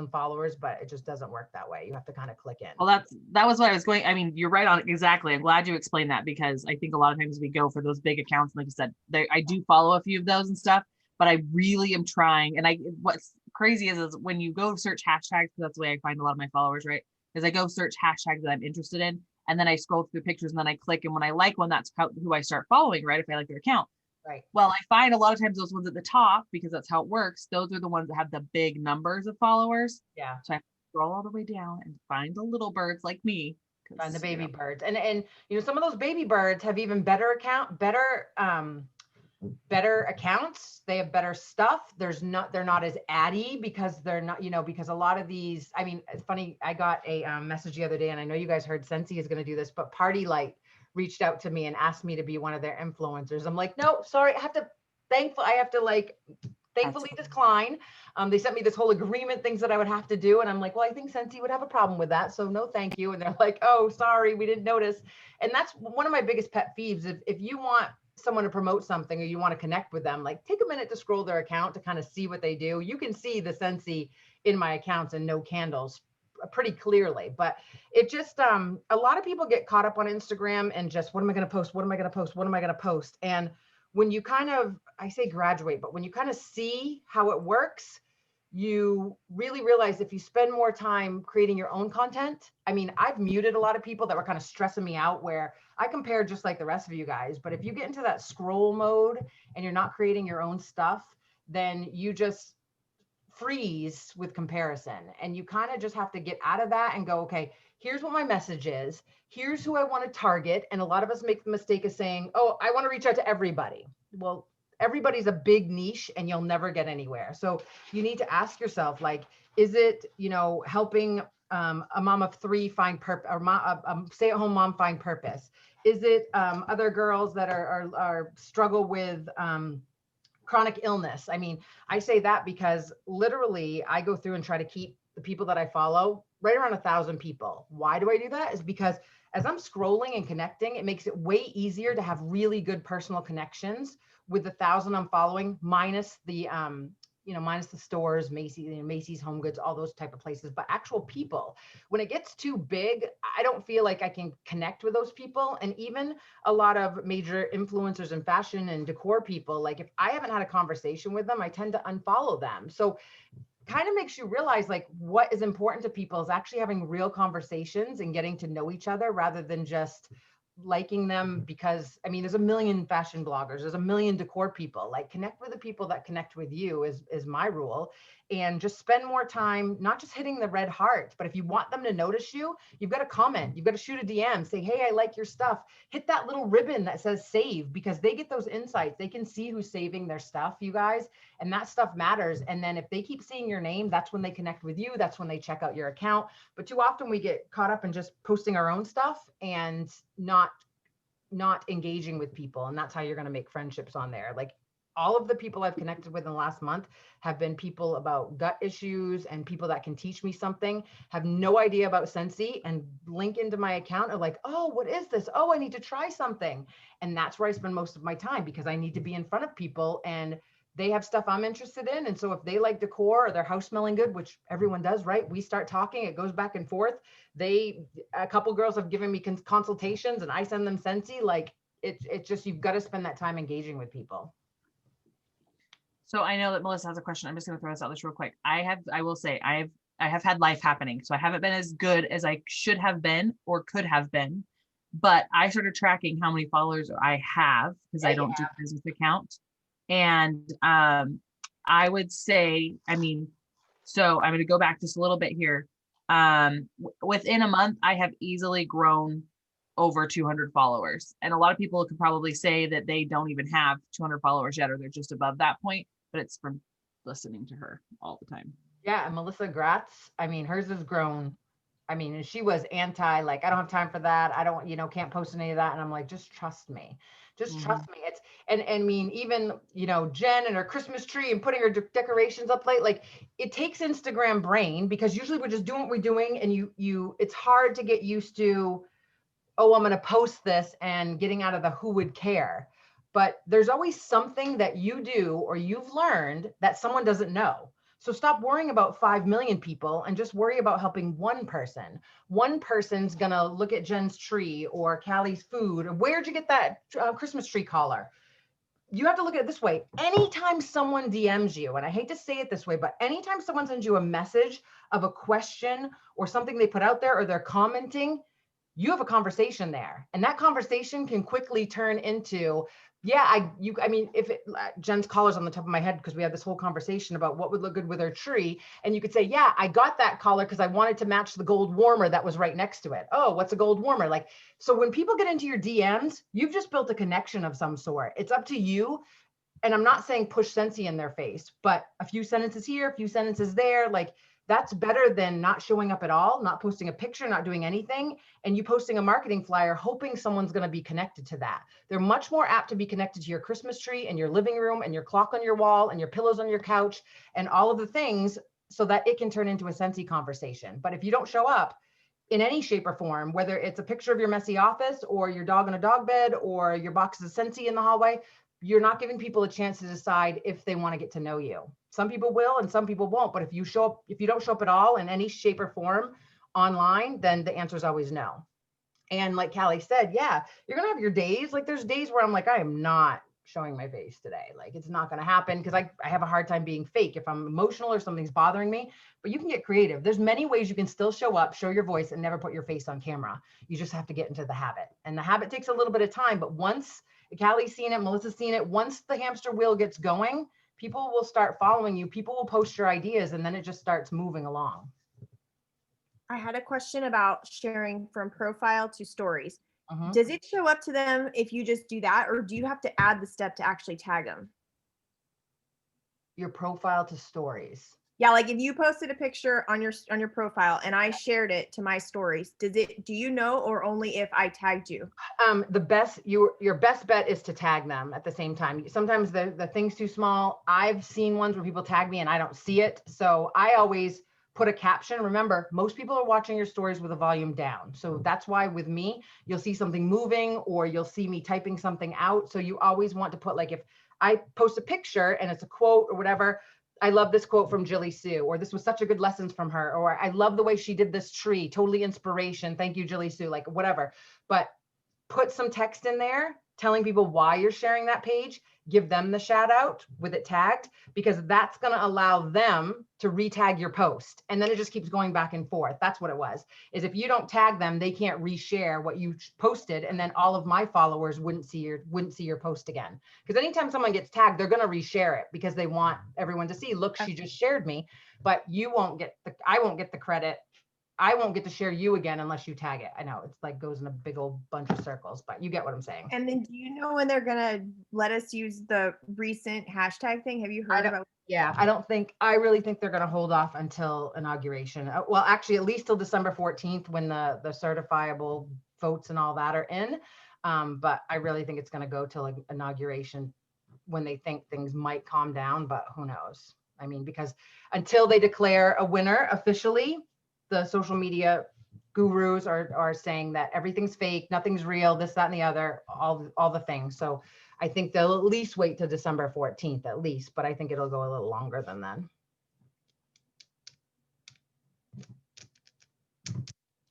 followers, but it just doesn't work that way. You have to kind of click in. Well, that was what I was going. I mean, you're right on exactly. I'm glad you explained that, because I think a lot of times we go for those big accounts. Like you said, I do follow a few of those and stuff, but I really am trying. And what's crazy is when you go search hashtags, because that's the way I find a lot of my followers, right? Is I go search hashtags that I'm interested in, and then I scroll through pictures, and then I click. And when I like one, that's who I start following, right? If I like their account. Right. Well, I find a lot of times those ones at the top, because that's how it works. Those are the ones that have the big numbers of followers. Yeah. So I have to scroll all the way down and find the little birds like me. Find the baby birds. And some of those baby birds have even better accounts. They have better stuff. They're not as addy because they're not, because a lot of these, I mean, it's funny. I got a message the other day, and I know you guys heard Scentsy is going to do this, but Party Light reached out to me and asked me to be one of their influencers. I'm like, no, sorry. I have to thankfully decline. They sent me this whole agreement, things that I would have to do. And I'm like, well, I think Scentsy would have a problem with that. So no, thank you. And they're like, oh, sorry, we didn't notice. And that's one of my biggest pet peeves. If you want someone to promote something or you want to connect with them, like, take a minute to scroll their account to kind of see what they do. You can see the Scentsy in my accounts and no candles pretty clearly, but it just a lot of people get caught up on Instagram and just, what am I going to post? What am I going to post? What am I going to post? And when you kind of, I say graduate, but when you kind of see how it works, you really realize if you spend more time creating your own content. I mean, I've muted a lot of people that were kind of stressing me out, where I compare just like the rest of you guys. But if you get into that scroll mode and you're not creating your own stuff, then you just freeze with comparison, and you kind of just have to get out of that and go, okay, here's what my message is, here's who I want to target. And a lot of us make the mistake of saying, oh, I want to reach out to everybody. Well, everybody's a big niche and you'll never get anywhere. So you need to ask yourself, like, is it, helping a mom of three find purpose, or a stay-at-home mom find purpose? Is it other girls that are struggle with chronic illness? I mean, I say that because literally I go through and try to keep the people that I follow right around 1,000 people. Why do I do that? Is because as I'm scrolling and connecting, it makes it way easier to have really good personal connections with the 1,000 I'm following, minus the minus the stores, Macy's, Home Goods, all those type of places, but actual people. When it gets too big, I don't feel like I can connect with those people. And even a lot of major influencers in fashion and decor people, like if I haven't had a conversation with them, I tend to unfollow them. So kind of makes you realize like what is important to people is actually having real conversations and getting to know each other rather than just liking them. Because I mean, there's a million fashion bloggers, there's a million decor people. Like, connect with the people that connect with you is my rule. And just spend more time not just hitting the red heart, but if you want them to notice you, you've got to comment, you've got to shoot a DM, say, hey, I like your stuff. Hit that little ribbon that says save, because they get those insights. They can see who's saving their stuff, you guys, and that stuff matters. And then if they keep seeing your name, that's when they connect with you, that's when they check out your account. But too often we get caught up in just posting our own stuff and not engaging with people. And that's how you're going to make friendships on there. Like, all of the people I've connected with in the last month have been people about gut issues and people that can teach me something, have no idea about Scentsy, and link into my account are like, oh, what is this? Oh, I need to try something. And that's where I spend most of my time, because I need to be in front of people and they have stuff I'm interested in. And so if they like decor or their house smelling good, which everyone does, right? We start talking, it goes back and forth. A couple girls have given me consultations and I send them Scentsy. Like, it's just, you've got to spend that time engaging with people. So I know that Melissa has a question. I'm just going to throw this out this real quick. I will say I have had life happening. So I haven't been as good as I should have been or could have been, but I started tracking how many followers I have, because I don't do a business account. And I would say, I mean, so I'm going to go back just a little bit here. Within a month, I have easily grown over 200 followers. And a lot of people could probably say that they don't even have 200 followers yet, or they're just above that point, but it's from listening to her all the time. Yeah. And Melissa Gratz, I mean, hers has grown. I mean, she was anti, like, I don't have time for that. I don't, can't post any of that. And I'm like, just trust me. Just trust me. It's, and I mean, even, Jen and her Christmas tree and putting her decorations up late, like, it takes Instagram brain, because usually we're just doing what we're doing. And it's hard to get used to, oh, I'm going to post this, and getting out of the who would care. But there's always something that you do or you've learned that someone doesn't know. So stop worrying about 5 million people and just worry about helping one person. One person's going to look at Jen's tree or Callie's food. Where'd you get that Christmas tree collar? You have to look at it this way. Anytime someone DMs you, and I hate to say it this way, but anytime someone sends you a message of a question or something they put out there, or they're commenting, you have a conversation there. And that conversation can quickly turn into, I mean, if Jen's collar's on the top of my head, because we had this whole conversation about what would look good with her tree. And you could say, yeah, I got that collar because I wanted to match the gold warmer that was right next to it. Oh, what's a gold warmer? Like, so when people get into your DMs, you've just built a connection of some sort. It's up to you. And I'm not saying push Scentsy in their face, but a few sentences here, a few sentences there, like, that's better than not showing up at all, not posting a picture, not doing anything, and you posting a marketing flyer, hoping someone's going to be connected to that. They're much more apt to be connected to your Christmas tree and your living room and your clock on your wall and your pillows on your couch and all of the things, so that it can turn into a Scentsy conversation. But if you don't show up in any shape or form, whether it's a picture of your messy office or your dog in a dog bed or your box of Scentsy in the hallway, you're not giving people a chance to decide if they want to get to know you. Some people will and some people won't. But if you don't show up at all in any shape or form online, then the answer is always no. And like Callie said, yeah, you're going to have your days. Like, there's days where I'm like, I am not showing my face today. Like, it's not going to happen because I have a hard time being fake if I'm emotional or something's bothering me. But you can get creative. There's many ways you can still show up, show your voice, and never put your face on camera. You just have to get into the habit. And the habit takes a little bit of time, but once Callie's seen it, Melissa's seen it, once the hamster wheel gets going, people will start following you. People will post your ideas, and then it just starts moving along. I had a question about sharing from profile to stories. Mhm. Does it show up to them if you just do that, or do you have to add the step to actually tag them? Your profile to stories. Yeah, like if you posted a picture on your profile and I shared it to my stories, do you know, or only if I tagged you? Your best bet is to tag them at the same time. Sometimes the thing's too small. I've seen ones where people tag me and I don't see it. So I always put a caption. Remember, most people are watching your stories with the volume down. So that's why with me, you'll see something moving or you'll see me typing something out. So you always want to put, like, if I post a picture and it's a quote or whatever, I love this quote from Jilly Sue, or this was such a good lessons from her, or I love the way she did this tree, totally inspiration. Thank you, Jilly Sue, like whatever. But put some text in there telling people why you're sharing that page, give them the shout out with it tagged, because that's going to allow them to retag your post. And then it just keeps going back and forth. That's what it was, is if you don't tag them, they can't reshare what you posted. And then all of my followers wouldn't see your post again. Because anytime someone gets tagged, they're going to reshare it because they want everyone to see, look, she just shared me, but I won't get the credit. I won't get to share you again unless you tag it. I know it's like goes in a big old bunch of circles, but you get what I'm saying. And then do you know when they're gonna let us use the recent hashtag thing? Have you heard about? Yeah, I really think they're gonna hold off until inauguration. Well, actually, at least till December 14th when the certifiable votes and all that are in. But I really think it's gonna go till like inauguration when they think things might calm down, but who knows? I mean, because until they declare a winner officially, the social media gurus are saying that everything's fake, nothing's real, this, that, and the other, all the things. So I think they'll at least wait till December 14th at least, but I think it'll go a little longer than then.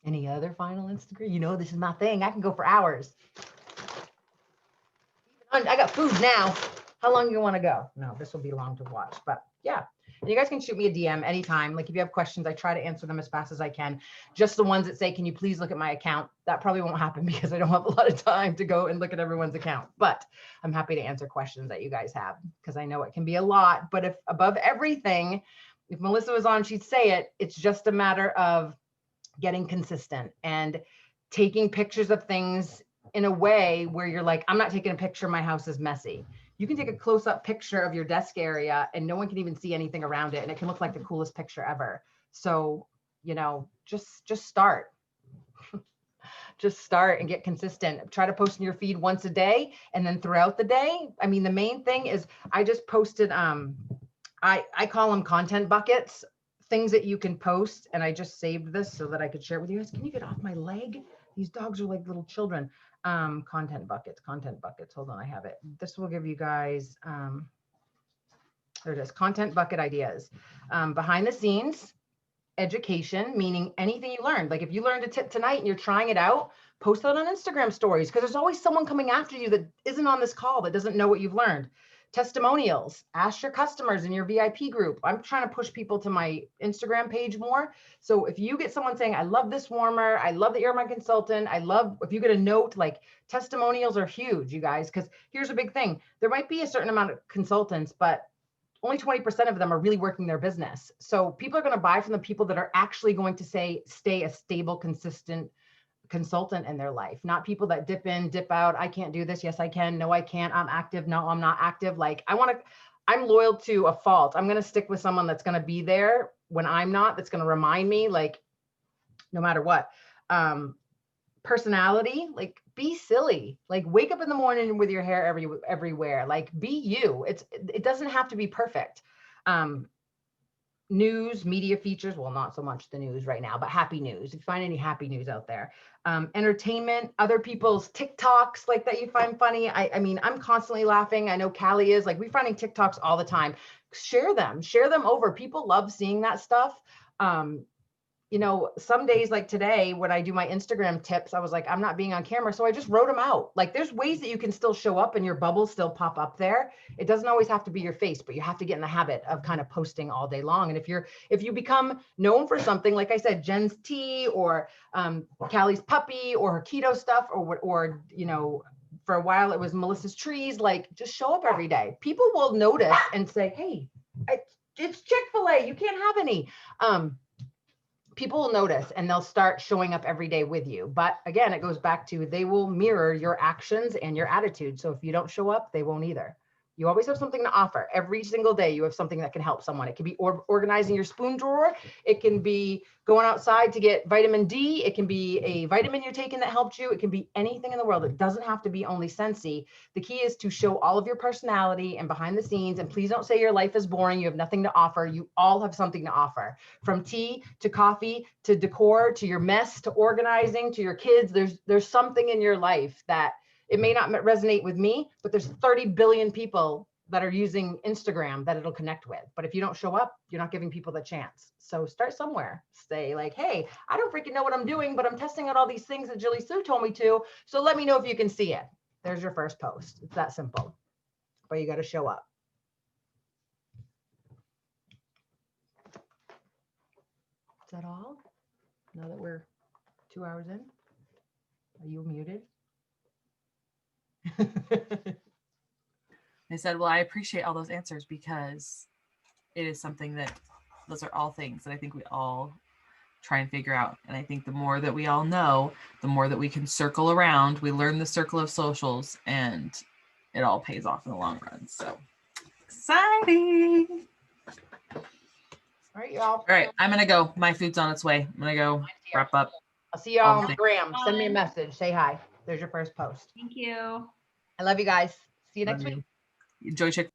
Any other final Instagram? You know, this is my thing. I can go for hours. I got food now. How long do you want to go? No, this will be long to watch, but yeah. And you guys can shoot me a DM anytime. Like if you have questions, I try to answer them as fast as I can. Just the ones that say, can you please look at my account? That probably won't happen because I don't have a lot of time to go and look at everyone's account, but I'm happy to answer questions that you guys have because I know it can be a lot, but if above everything, if Melissa was on, she'd say it, it's just a matter of getting consistent and taking pictures of things in a way where you're like, I'm not taking a picture, my house is messy. You can take a close-up picture of your desk area and no one can even see anything around it and it can look like the coolest picture ever. So, you know, just start. Just start and get consistent. Try to post in your feed once a day and then throughout the day. I mean, the main thing is I just posted, I call them content buckets, things that you can post. And I just saved this so that I could share it with you guys. Can you get off my leg? These dogs are like little children. Content buckets. Hold on, I have it. This will give you guys, there it is, content bucket ideas. Behind the scenes, education, meaning anything you learned. Like if you learned a tip tonight and you're trying it out, post that on Instagram stories because there's always someone coming after you that isn't on this call that doesn't know what you've learned. Testimonials, ask your customers in your VIP group. I'm trying to push people to my Instagram page more. So if you get someone saying, I love this warmer, I love that you're my consultant, I love, if you get a note, like testimonials are huge, you guys, because here's a big thing. There might be a certain amount of consultants, but only 20% of them are really working their business. So people are going to buy from the people that are actually going to stay a stable, consistent consultant in their life, not people that dip in, dip out. I can't do this. Yes, I can. No, I can't. I'm active. No, I'm not active. Like I'm loyal to a fault. I'm going to stick with someone that's going to be there when I'm not, that's going to remind me, like, no matter what. Personality, like be silly, like wake up in the morning with your hair everywhere, like be you. It doesn't have to be perfect. News, media features, well, not so much the news right now, but happy news. If you find any happy news out there, entertainment, other people's TikToks like that you find funny. I mean, I'm constantly laughing. I know Callie is, like, we're finding TikToks all the time. Share them over. People love seeing that stuff. you know, some days like today, when I do my Instagram tips, I was like, I'm not being on camera. So I just wrote them out. Like there's ways that you can still show up and your bubbles still pop up there. It doesn't always have to be your face, but you have to get in the habit of kind of posting all day long. And if you become known for something, like I said, Jen's tea or Callie's puppy or her keto stuff, or, you know, for a while it was Melissa's trees, like just show up every day. People will notice and say, hey, it's Chick-fil-A, you can't have any. People will notice and they'll start showing up every day with you. But again, it goes back to they will mirror your actions and your attitude. So if you don't show up, they won't either. You always have something to offer. Every single day you have something that can help someone. It can be organizing your spoon drawer. It can be going outside to get vitamin D. It can be a vitamin you're taking that helped you. It can be anything in the world. It doesn't have to be only Scentsy. The key is to show all of your personality and behind the scenes. And please don't say your life is boring. You have nothing to offer. You all have something to offer. From tea to coffee to decor to your mess to organizing to your kids. There's something in your life that it may not resonate with me, but there's 30 billion people that are using Instagram that it'll connect with. But if you don't show up, you're not giving people the chance. So start somewhere. Say like, hey, I don't freaking know what I'm doing, but I'm testing out all these things that Julie Sue told me to. So let me know if you can see it. There's your first post. It's that simple, but you got to show up. Is that all? Now that we're 2 hours in, are you muted? I said, well, I appreciate all those answers because it is something that those are all things that I think we all try and figure out. And I think the more that we all know, the more that we can circle around, we learn the circle of socials and it all pays off in the long run. So exciting. All right, y'all. All right, I'm going to go. My food's on its way. I'm going to go wrap up. I'll see y'all on the gram. Send me a message. Say hi. There's your first post. Thank you. I love you guys. See you next week. Enjoy Chick